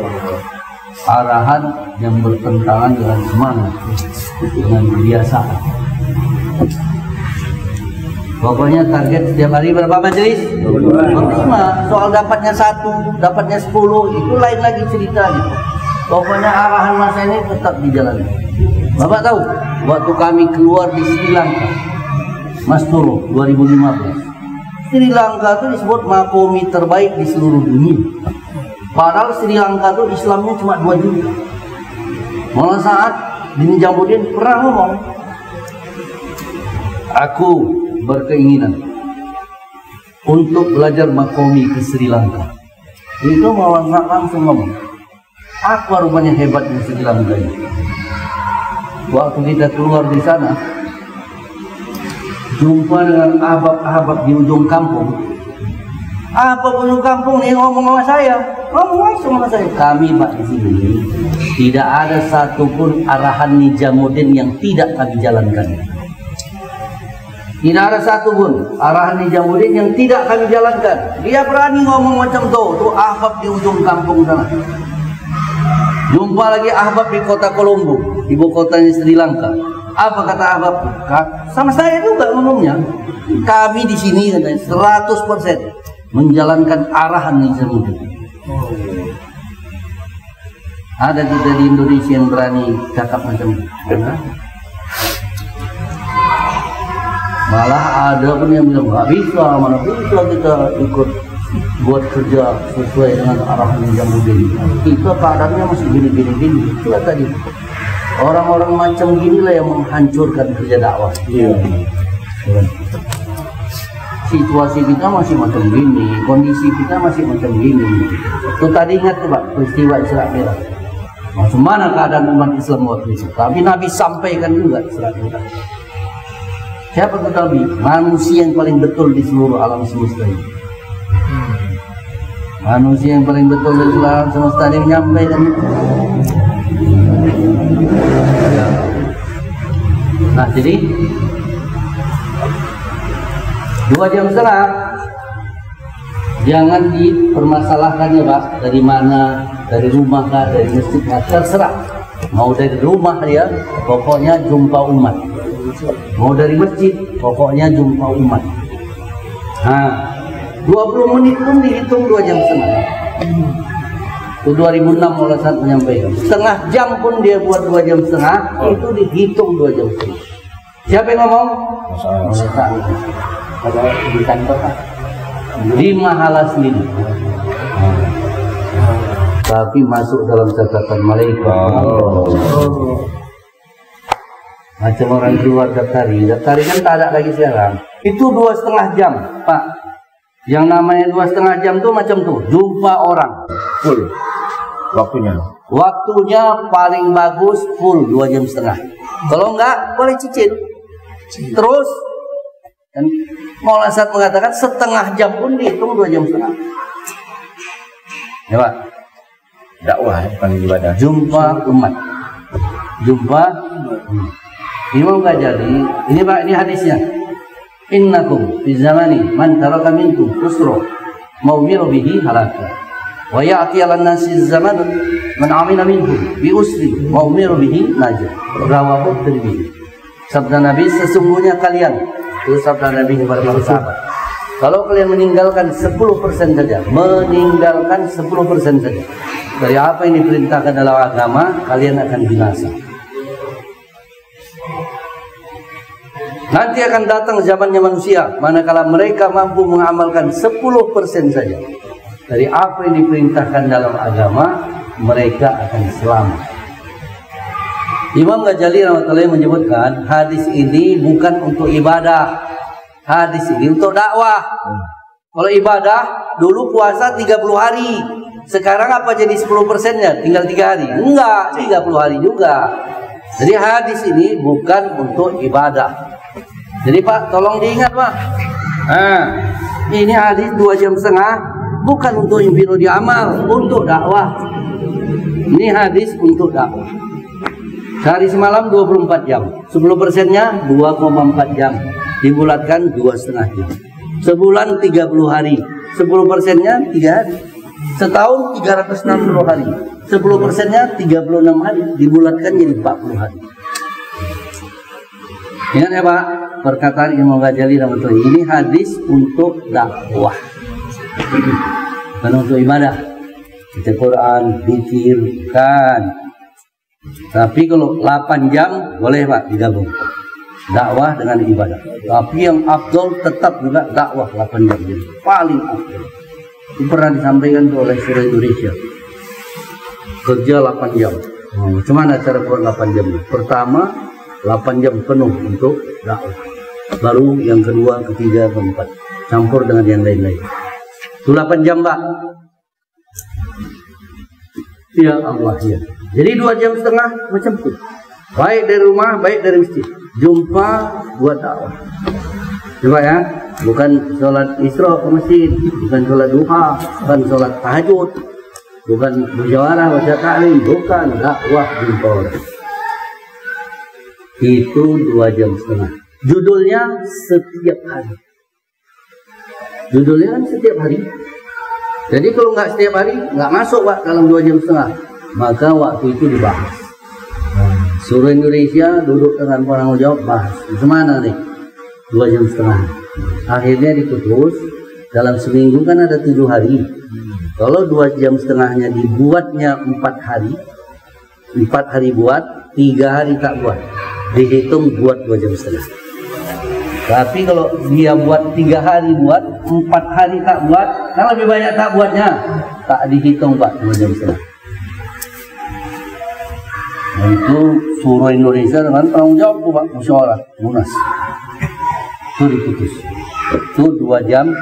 Arahan yang bertentangan dengan semangat, dengan kebiasaan. Pokoknya target setiap hari berapa majelis? 25. Soal dapatnya 1, dapatnya 10, itu lain lagi ceritanya. Pokoknya arahan masa ini tetap dijalani. Bapak tahu, waktu kami keluar di Sri Lanka, Mas Turo 2015, Sri Lanka itu disebut makomi terbaik di seluruh dunia. Padahal Sri Lanka itu Islamnya cuma 2 juta. Malah saat Dini Jambuddin pernah ngomong, aku berkeinginan untuk belajar makomi ke Sri Lanka. Itu Maulana langsung ngomong, apa rupanya hebatnya Sri Lanka ini. Waktu kita keluar di sana, jumpa dengan ahbab-ahbab di ujung kampung. Apa ujung kampung nih ngomong sama saya? Ngomong langsung sama saya. Kami Pak di sini tidak ada satupun arahan Nijamuddin yang tidak kami jalankan. Tidak ada satupun arahan Nijamuddin yang tidak kami jalankan. Dia berani ngomong macam tuh ahbab di ujung kampung sana. Jumpa lagi ahbab di kota Colombo, ibu kotanya Sri Lanka. Apa kata ahbab? Sama saya juga ngomongnya. Kami di sini 100% menjalankan arahan Nijamuddin. Ada kita di Indonesia yang berani cakap macam itu. Malah ada pun yang bilang nggak bisa, mana bisa kita ikut buat kerja sesuai dengan arahan Nijamuddin. Kita keadaannya masih gini. Itulah tadi orang-orang macam ginilah yang menghancurkan kerja dakwah. Iya. Situasi kita masih macam gini, kondisi kita masih macam gini. Itu tadi ingat tuh Pak, peristiwa Isra Mi'raj. Macam mana keadaan umat Islam waktu itu? Tapi Nabi sampaikan juga Isra Mi'raj. Siapa tuh Nabi? Manusia yang paling betul di seluruh alam semesta ini. Manusia yang paling betul di seluruh alam semesta ini menyampaikan itu. Nah jadi 2 jam setengah jangan dipermasalahkan ya Pak, dari mana, dari rumah kah, dari masjid kah, terserah. Mau dari rumah ya, pokoknya jumpa umat. Mau dari masjid, pokoknya jumpa umat. Nah, 20 menit pun dihitung 2 jam setengah. Itu 2006 Maulana Sa'ad menyampaikan. Setengah jam pun dia buat 2 jam setengah, itu dihitung 2 jam setengah. Siapa yang ngomong? Maulana Sa'ad. Kalau di kantor Pak, di mahala sendiri. Tapi masuk dalam catatan malaikat. Macam orang keluar daftari kan tak ada lagi sekarang. Itu 2,5 jam Pak. Yang namanya 2,5 jam tuh macam tuh, jumpa orang full waktunya paling bagus full 2 jam setengah. Kalau enggak boleh cicil terus. Dan Maulana Sa'ad mengatakan setengah jam pun dihitung 2 jam setengah. Ya Pak, dakwah bukan ibadah. Jumpa umat, jumpa Imam Ghazali. Ini Pak, ini hadisnya. Innakum fi zamani man taraka minkum usra maumiru bihi halaka. Wa ya'ti 'alan nasi zaman man 'amila minhu bi usri maumiru bihi najah. Rawahu Tirmidzi. Sabda Nabi, sesungguhnya kalian, itu sabda Nabi kepada para sahabat, kalau kalian meninggalkan 10% saja, meninggalkan 10% saja dari apa yang diperintahkan dalam agama, kalian akan binasa. Nanti akan datang zamannya manusia, manakala mereka mampu mengamalkan 10% saja dari apa yang diperintahkan dalam agama, mereka akan selamat. Imam Ghazali rahimahullah menyebutkan hadis ini bukan untuk ibadah, hadis ini untuk dakwah. Kalau ibadah dulu puasa 30 hari, sekarang apa jadi 10%-nya? Tinggal 3 hari? Enggak, 30 hari juga. Jadi hadis ini bukan untuk ibadah. Jadi Pak, tolong diingat Pak. Ini hadis 2,5 jam, bukan untuk impian amal, untuk dakwah. Ini hadis untuk dakwah. Sehari semalam 24 jam, 10%-nya 2,4 jam, dibulatkan 2,5 jam. Sebulan 30 hari, 10%-nya 3 hari. Setahun 360 hari, 10%-nya 36 hari, dibulatkan jadi 40 hari. Ingat ya Pak, perkataan Imam Ghazali rahimahullah, ini hadis untuk dakwah, bukan untuk ibadah. Baca Quran, zikir, kan. Tapi kalau 8 jam boleh Pak digabung dakwah dengan ibadah. Tapi yang afdol tetap juga dakwah 8 jam, jadi paling afdol. Itu pernah disampaikan oleh Surah Indonesia, kerja 8 jam. Cuman cara kurang 8 jam. Pertama 8 jam penuh untuk dakwah, baru yang kedua, ketiga, keempat campur dengan yang lain-lain. Itu 8 jam Pak. Ya Allah ya. Jadi 2,5 jam macam itu. Baik dari rumah, baik dari masjid. Jumpa buat dakwah. Coba ya, bukan sholat isra ke masjid, bukan sholat duha, bukan sholat tahajud, bukan musyawarah baca taklim, bukan dakwah jumpa orang. Itu 2,5 jam. Judulnya setiap hari. Judulnya kan setiap hari. Jadi kalau nggak setiap hari, nggak masuk Pak dalam 2,5 jam. Maka waktu itu dibahas. Seluruh Indonesia duduk dengan orang jawab, bahas. Gimana nih? 2,5 jam. Akhirnya diputus. Dalam seminggu kan ada 7 hari. Kalau 2,5 jam dibuatnya 4 hari, 4 hari buat, 3 hari tak buat, dihitung buat 2,5 jam. Tapi kalau dia buat 3 hari buat, 4 hari tak buat, kan lebih banyak tak buatnya, tak dihitung Pak 2,5 jam. Nah, itu Surah Indonesia dengan tanggung jawab Pak, musyawarah munas itu diputus. Itu 2,5 jam.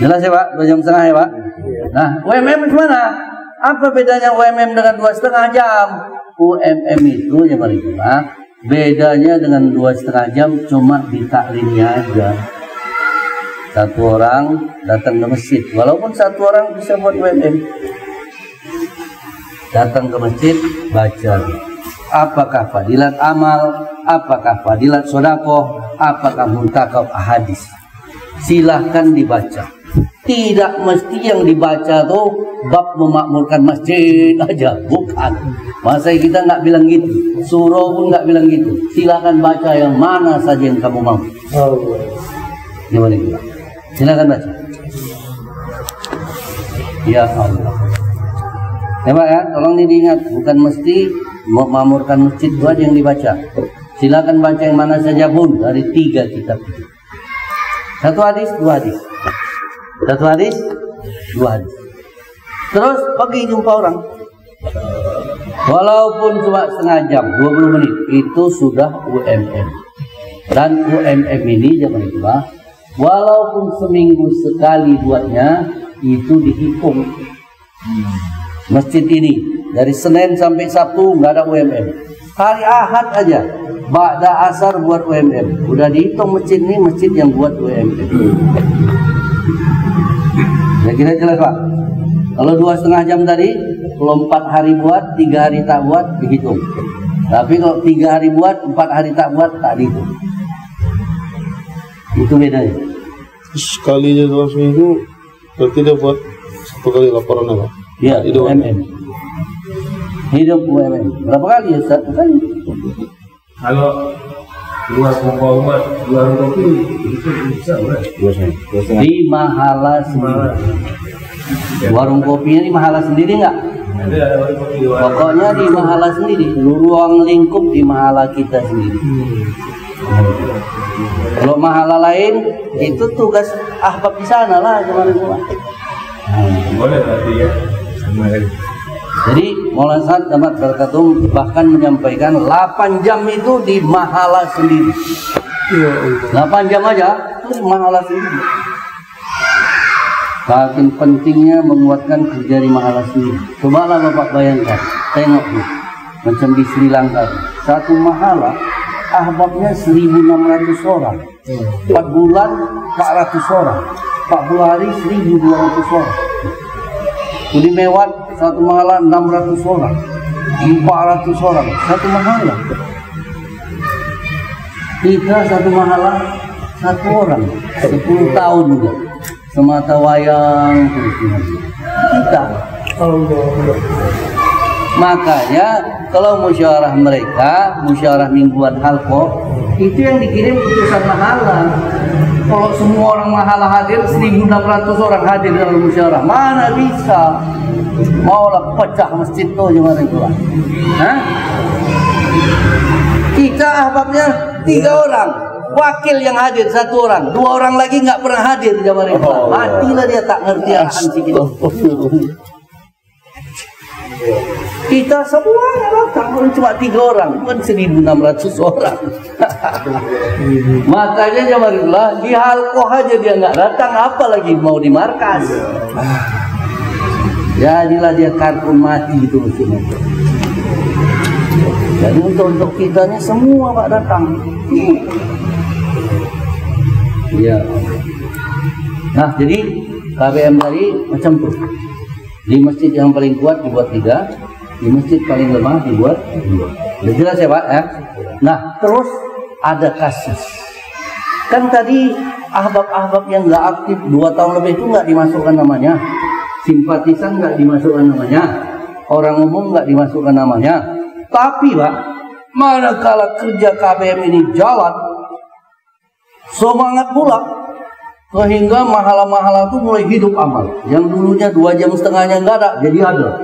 Jelas ya Pak, 2,5 jam ya Pak. Nah, UMM gimana? Apa bedanya UMM dengan 2,5 jam? UMM itu ya Pak, bedanya dengan 2,5 jam cuma di taklimnya aja. Satu orang datang ke masjid, walaupun satu orang bisa buat UMM. Datang ke masjid, baca. Apakah fadilat amal? Apakah fadilat sodakoh? Apakah muntakab ahadis? Silahkan dibaca. Tidak mesti yang dibaca tuh bab memakmurkan masjid aja, bukan. Masa kita nggak bilang gitu, surah pun nggak bilang gitu. Silahkan baca yang mana saja yang kamu mau. Gimana kita? Silahkan baca. Ya Allah. Ya Pak ya, tolong diingat, bukan mesti memakmurkan masjid itu aja yang dibaca. Silakan baca yang mana saja pun dari 3 kitab itu. 1 hadis, 2 hadis. 1 hadis, 2 hadis. Terus pergi jumpa orang. Walaupun cuma setengah jam, 20 menit, itu sudah UMM. Dan UMM ini jangan lupa, walaupun seminggu sekali buatnya, itu dihitung. Masjid ini dari Senin sampai Sabtu nggak ada UMM. Hari Ahad aja ba'da asar buat UMM. Udah dihitung masjid ini masjid yang buat UMM. Ya kira jelas Pak. Kalau 2,5 jam tadi, kalau 4 hari buat, 3 hari tak buat dihitung. Tapi kalau 3 hari buat, 4 hari tak buat tak dihitung. Itu bedanya. sekalinya dalam seminggu berarti dia buat 1 kali laporan apa? Iya, UMM. Hidup UMM. Berapa kali ya? 1 kali. Kalau luar kopi itu bisa kan? Di Mahala sendiri. Warung kopinya di Mahala sendiri nggak? Ada warung kopi di Pokoknya di Mahala sendiri. Ruang lingkup di Mahala kita sendiri. Kalau Mahala lain itu tugas ahbab di sana lah, jangan lupa. boleh berarti ya. Jadi Maulana Sa'ad Damat Barakatuh bahkan menyampaikan 8 jam itu di Mahala sendiri. 8 jam aja itu di Mahala sendiri. Saking pentingnya menguatkan kerja di Mahala sendiri. Cobalah Bapak bayangkan, tengok nih, macam di Sri Lanka, satu Mahala ahbabnya 1.600 orang, 4 bulan 400 orang, 40 hari 1.200 orang. Di Mewat satu Mahala 600 orang, 400 orang, satu Mahala. Kita satu Mahala 1 orang, 10 tahun juga. Semata wayang kita. Makanya kalau musyawarah mereka, musyawarah mingguan Halqoh, itu yang dikirim utusan Mahala. Kalau semua orang Mahala hadir, 1.600 orang hadir dalam musyawarah, mana bisa? Maulah pecah masjid tuh gimana itu lah. Kita ahbabnya 3 orang, wakil yang hadir 1 orang, 2 orang lagi nggak pernah hadir zaman itu. Matilah dia, tak ngerti arahan kita. Kita semuanya datang, cuma 3 orang, bukan 1.600 orang. Makanya Jamarullah di Halqoh aja dia nggak datang, apalagi mau di markas. Jadilah dia kartun mati itu maksudnya. Jadi untuk kita ini semua Pak datang. Ya. Nah jadi KBM tadi macam tuh. Di masjid yang paling kuat dibuat 3, di masjid paling lemah dibuat 2. Udah jelas ya Pak ya? Nah terus ada kasus. Kan tadi ahbab-ahbab yang nggak aktif 2 tahun lebih itu nggak dimasukkan namanya. Simpatisan nggak dimasukkan namanya. Orang umum nggak dimasukkan namanya. Tapi Pak, manakala kerja KBM ini jalan, semangat pula. Sehingga mahala-mahala itu mulai hidup amal. Yang dulunya 2,5 jam nggak ada, jadi ada.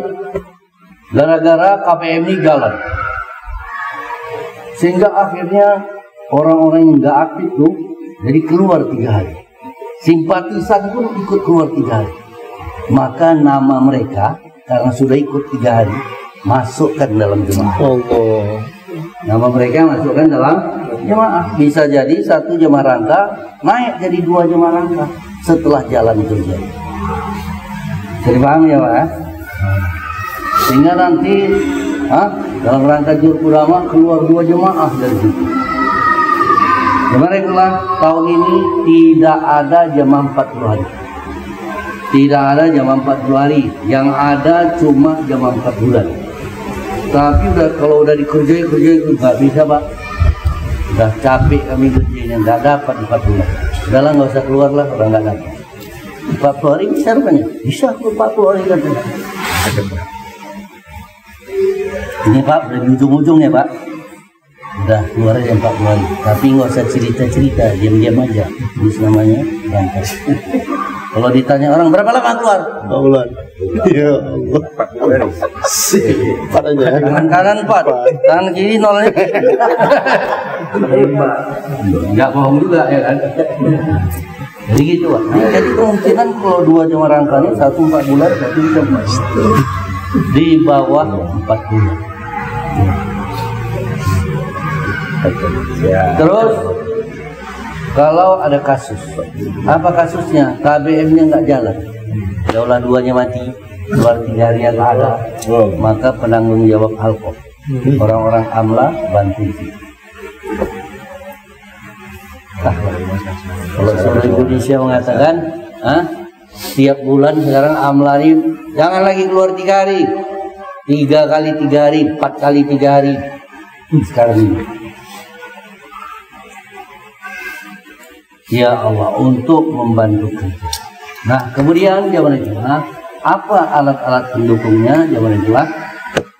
Gara-gara KPM ini jalan. Sehingga akhirnya orang-orang yang nggak aktif tuh jadi keluar 3 hari. Simpatisan pun ikut keluar 3 hari. Maka nama mereka karena sudah ikut 3 hari masukkan dalam jemaah. Nama mereka masukkan dalam jemaah. Bisa jadi 1 jemaah rangka naik jadi 2 jemaah rangka setelah jalan kerja. Jadi paham ya Pak? Sehingga nanti dalam rangka Jurkurama keluar 2 jemaah dari situ. Kemarin tahun ini tidak ada jemaah 40 hari. Tidak ada jemaah 40 hari. Yang ada cuma jemaah 4 bulan. Tapi kalau udah dikerjain nggak bisa Pak. Udah capek kami kerjanya, nggak dapat 4 bulan. Udahlah nggak usah keluar lah, orang nggak dapat. 40 hari bisa rupanya? Bisa 40 hari katanya. Ini Pak, udah di ujung-ujung ya Pak. Udah keluar aja 40 hari. Tapi nggak usah cerita-cerita, diam-diam aja. Ini namanya berangkat. Kalau ditanya orang berapa lama keluar? 4 bulan. Ya Allah. 4 aja. Tangan kanan 4, tangan kiri 0. Nggak bohong juga ya kan? Jadi gitu Pak. Jadi kemungkinan kalau 2 jemaah rangkanya 1 4 bulan, 1 bisa di bawah 4 bulan. Terus kalau ada kasus, apa kasusnya? KBM-nya nggak jalan, daulah 2-nya mati, keluar 3 hari yang nggak ada, maka penanggung jawab Halqoh, orang-orang AMLA bantu sih. Kalau seluruh Indonesia mengatakan, tiap bulan sekarang AMLA ini jangan lagi keluar 3 hari, 3 kali 3 hari, 4 kali 3 hari, sekarang ini. Ya Allah, untuk membantu kerja. Nah, kemudian Jawa Tengah, apa alat-alat pendukungnya Jawa Tengah?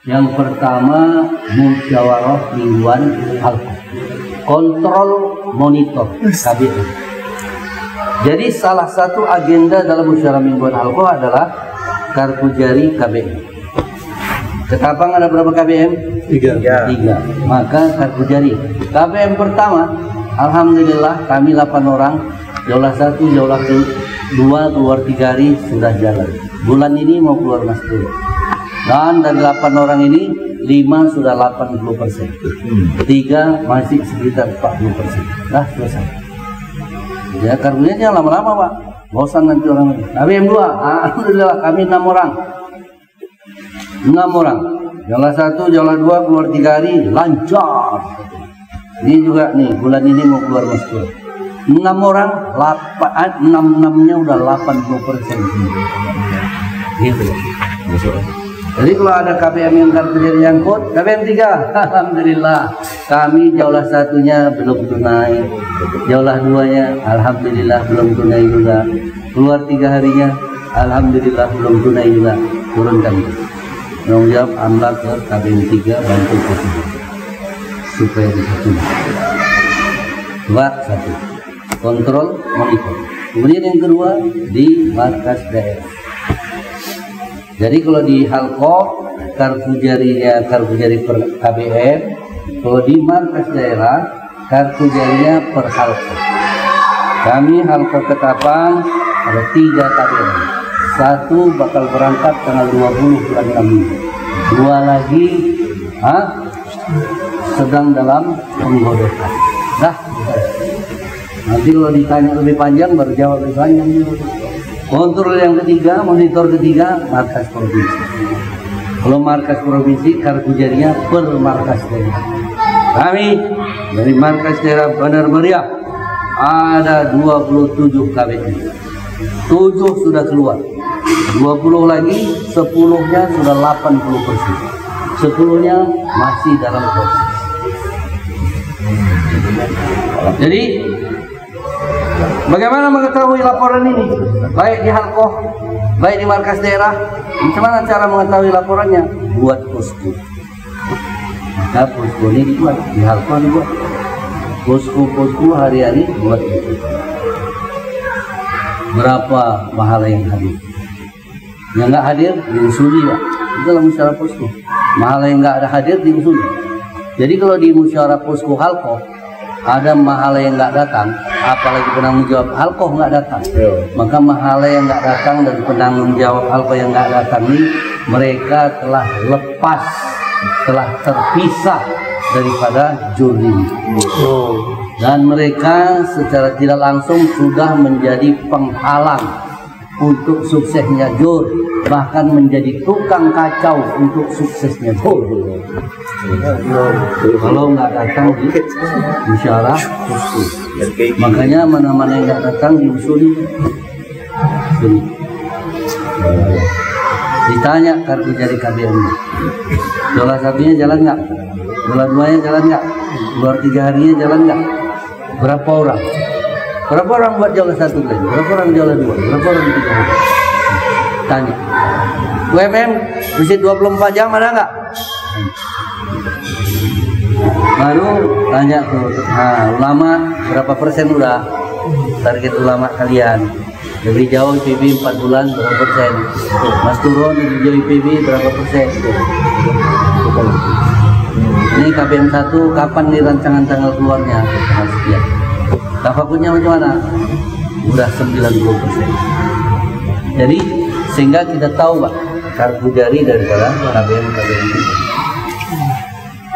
Yang pertama, musyawarah mingguan Halqa, kontrol monitor KBM. Jadi salah satu agenda dalam musyawarah mingguan Halqa adalah kartu jari KBM. Ketapang ada berapa KBM? 3. Maka kartu jari KBM pertama, alhamdulillah kami 8 orang, jaulah 1, jaulah 2, keluar 3 hari sudah jalan. Bulan ini mau keluar Mas dulu. Dan dari 8 orang ini 5 sudah 80%, 3 masih sekitar 40%. Nah, selesai. Ya kartunya jangan lama-lama Pak, bosan nanti orang ini. KBM 2, alhamdulillah kami 6 orang. 6 orang, jaulah 1, jaulah 2, keluar 3 hari, lancar. Ini juga nih, bulan ini mau keluar Mas Pur. 6 orang, 6-6-nya udah 80%. Gitu. Jadi kalau ada KBM yang kartu jari nyangkut, KBM 3, alhamdulillah. Kami jaulah 1-nya belum tunai, jaulah 2-nya, alhamdulillah belum tunai juga. Keluar 3 harinya, alhamdulillah belum tunai juga. Turunkan itu. Tanggung jawab amlak ke KBM 3 bantu kesini supaya bisa tunai. 1. Kontrol monitor. Kemudian yang kedua di markas daerah. Jadi kalau di Halqa kartu jarinya kartu jari per KBM, kalau di markas daerah kartu jarinya per Halqa. Kami Halqa Ketapang ada 3 KBM. 1 bakal berangkat tanggal 20 bulan 6. 2 lagi sedang dalam penggodokan. Nah, nanti kalau ditanya lebih panjang baru jawab lebih panjang. Kontrol yang ketiga, monitor ketiga, markas provinsi. Kalau markas provinsi kartu jarinya per markas daerah. Kami dari markas daerah Bandar Meriah ada 27 KBM. 7 sudah keluar, 20 lagi, 10-nya sudah 80%, 10-nya masih dalam proses. Jadi bagaimana mengetahui laporan ini? Baik di Halqa, baik di markas daerah. Bagaimana cara mengetahui laporannya? Buat posko. Maka posko ini dibuat, di Halqa dibuat. Posko-posko hari-hari buat itu. Berapa mahala yang hadir? Yang nggak hadir diusuli Pak. Itu dalam musyawarah posko. Mahala yang nggak ada hadir diusuli. Jadi kalau di musyawarah posko Halqa ada mahala yang nggak datang, apalagi penanggung jawab Halqa nggak datang, maka mahala yang nggak datang dan penanggung jawab Halqa yang nggak datang ini mereka telah lepas, telah terpisah daripada juri. Dan mereka secara tidak langsung sudah menjadi penghalang untuk suksesnya jur, bahkan menjadi tukang kacau untuk suksesnya jur. Kalau nggak datang di musyawarah posko, makanya mana-mana yang nggak datang diusuli. Ditanya kartu jari KBM, dolar 1-nya jalan nggak? Dolar 2-nya jalan nggak? Keluar 3 harinya jalan nggak? Berapa orang? Berapa orang buat jaulah 1 lagi? Berapa orang jaulah 2? Berapa orang 3 hari? Tanya. UMM visit 24 jam ada nggak? Baru tanya tuh, ulama berapa persen udah target ulama kalian? Lebih jauh IPB 4 bulan berapa persen? Mas turun lebih jauh IPB berapa persen? Ini KBM 1 kapan nih rancangan tanggal keluarnya? Sekian. Tafakurnya macam mana? Udah 90%. Jadi sehingga kita tahu Pak kartu jari daripada KBM itu.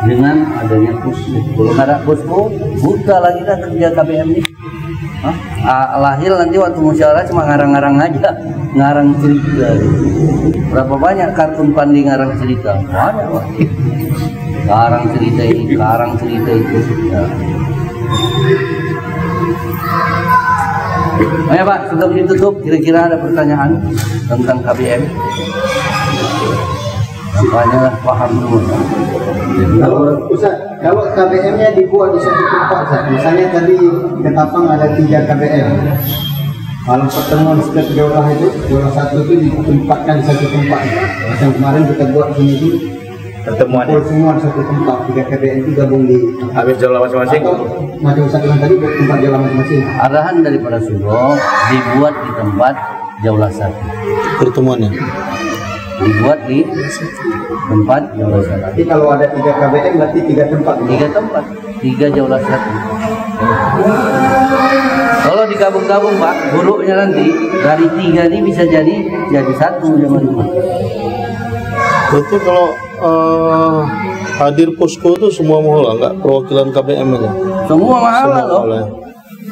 Dengan adanya posko. Kalau nggak ada posko, buta lagi dah kerja KBM ini. Lahir nanti waktu musyawarah cuma ngarang-ngarang aja, ngarang cerita. Berapa banyak kartun pandi ngarang cerita? Banyak Pak. Ngarang cerita ini, ngarang cerita itu. Ya. Ayo Pak, sebelum ditutup, kira-kira ada pertanyaan tentang KBM? Makanya paham dulu. Ustaz, Kalau KBM-nya dibuat di satu tempat, Ustaz. Misalnya tadi di Ketapang ada 3 KBM. Kalau pertemuan setiap jaulah itu, jaulah satu itu ditempatkan di satu tempat. Yang kemarin kita buat sini itu pertemuan semua di satu tempat, 3 KBM itu gabung di habis jaulah masing-masing. atau macam Ustaz bilang tadi buat tempat jaulah masing-masing. Arahan daripada Sugo dibuat di tempat jaulah satu. Pertemuannya. Dibuat di tempat jaulah satu. Tapi kalau ada 3 KBM berarti 3 tempat. 3 tempat, 3 jaulah satu. Kalau digabung-gabung Pak, buruknya nanti dari 3 ini bisa jadi 1 jangan lupa. Berarti kalau hadir posko itu semua mahala, nggak perwakilan KBM aja? Semua mahal loh. mahala.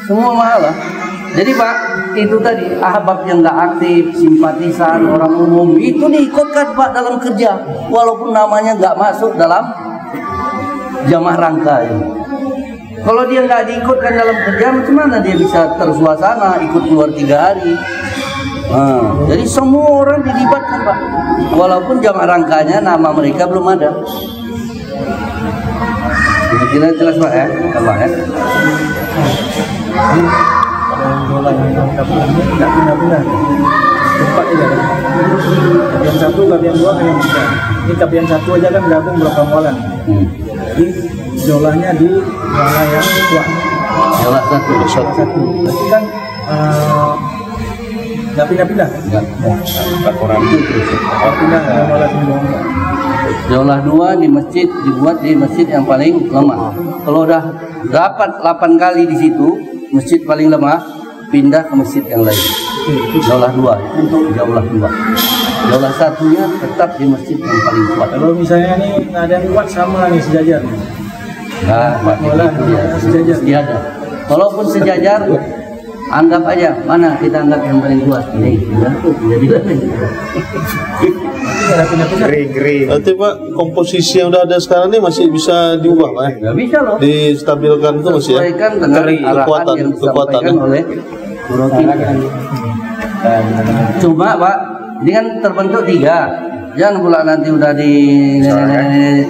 Semua mahal lah. Jadi Pak, itu tadi ahbab yang nggak aktif, simpatisan, orang umum itu diikutkan Pak dalam kerja, walaupun namanya nggak masuk dalam jamaah rangka ini. Kalau dia nggak diikutkan dalam kerja, macam mana dia bisa tersuasana ikut keluar 3 hari? Nah, jadi semua orang dilibatkan Pak, walaupun jamaah rangkanya nama mereka belum ada. Kira-kira jelas Pak ya, Allah ya. Tidak benar-benar tempat aja kan. KBM 1, KBM 2, KBM 3. Ini KBM 1 aja kan gabung berapa bulan. Jadi jolahnya di wilayah yang kuat. Jaulah satu. Berarti kan nggak pindah-pindah. Laporan Kalau pindah malah semua. Jaulah 2 di masjid dibuat di masjid yang paling lemah. Kalau udah dapat 8 kali di situ, masjid paling lemah, pindah ke masjid yang lain. Jaulah 2 itu untuk jaulah 2. Jaulah satunya tetap di masjid yang paling kuat. Kalau misalnya nih nggak ada yang kuat sama nih sejajar. Nah, Pak, itu dia. Sejajar. Kalaupun sejajar, anggap aja mana kita anggap yang paling kuat. Ini jadi kering. Berarti Pak, komposisi yang udah ada sekarang ini masih bisa diubah Pak ya? nggak bisa loh. Distabilkan itu masih ya? Sesuaikan dengan arahan yang disampaikan oleh Guru kita. Cuma Pak, ini kan terbentuk 3. Jangan pula nanti udah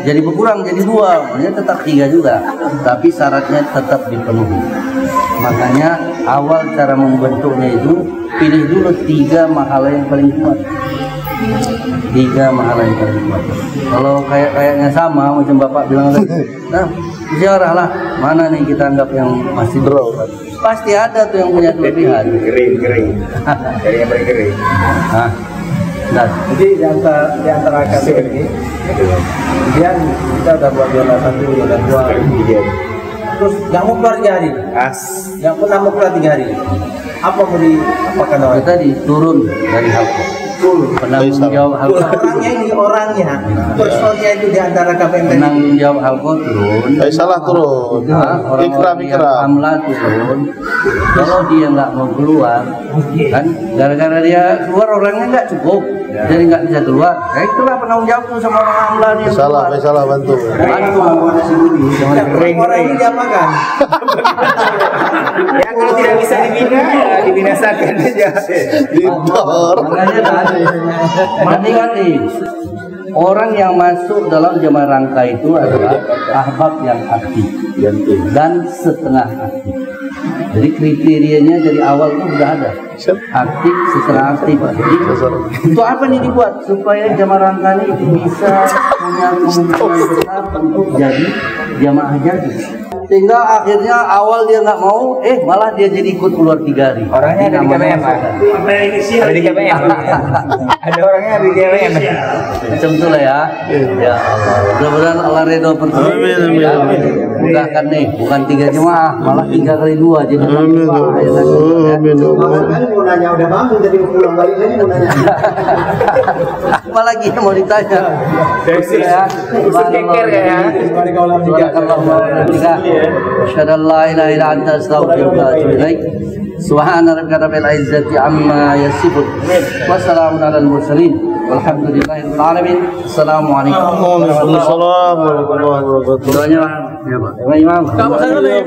jadi berkurang jadi 2, makanya tetap 3 juga. Tapi syaratnya tetap dipenuhi. Makanya awal cara membentuknya itu pilih dulu 3 mahala yang paling kuat. 3 mahala yang paling kuat. Kalau kayaknya sama macam Bapak bilang tadi, nah ziarah lah mana nih kita anggap yang masih berat. Pasti ada tuh yang punya kelebihan. Kering. Dari yang paling kering. Nah, dan Jadi di antara KBM ini, kemudian kita udah buat jollah 1, jollah 2. Terus yang mau keluar 3 hari, yang pernah mau keluar 3 hari, apa mau diapakan orang? kita turun dari halqa. Penanggung jawab halqa. Orangnya, personnya itu di antara KBM tadi. Penanggung jawab halqa turun. Salah turun. Orang-orang yang amla turun. Kalau dia nggak mau keluar, kan gara-gara dia keluar orangnya nggak cukup, jadi nggak bisa keluar. Itulah penanggung jawab tuh sama orang amla nih. Salah bantu. Orang ini diapakan? Ya kalau tidak bisa dibina, ya dibinasakan aja. Makanya kan, hati-hati. Orang yang masuk dalam jamaah rangka itu adalah ahbab yang aktif dan setengah aktif. Jadi kriterianya dari awal itu sudah ada, aktif, setengah aktif. Jadi untuk apa nih dibuat? Supaya jamaah rangka ini bisa punya kemungkinan besar untuk jadi jamaah jadi. Sehingga akhirnya awal dia nggak mau, malah dia jadi ikut keluar 3 hari. Orangnya ada di KBM, Pak. Ada di KBM. Ada orangnya di KBM. Macam itulah ya. Ya Allah. Mudah-mudahan Allah ridho pertemuan. Amin. Mudahkan nih, bukan 3 jemaah, malah 3 kali 2 jadi. Amin. Kan mau nanya udah bangun jadi mau pulang balik lagi mau nanya. Apalagi yang mau ditanya. Ya. Keker ya. Asyhadu an la ilaha illa anta astaghfiruka wa atubu ilaik. Subhana rabbika rabbil izzati amma yasifun. Wassalamun alal mursalin. Walhamdulillahirabbil alamin. Assalamualaikum Waalaikumsalam warahmatullahi wabarakatuh. Doanya ya Pak. Imam. Alhamdulillah.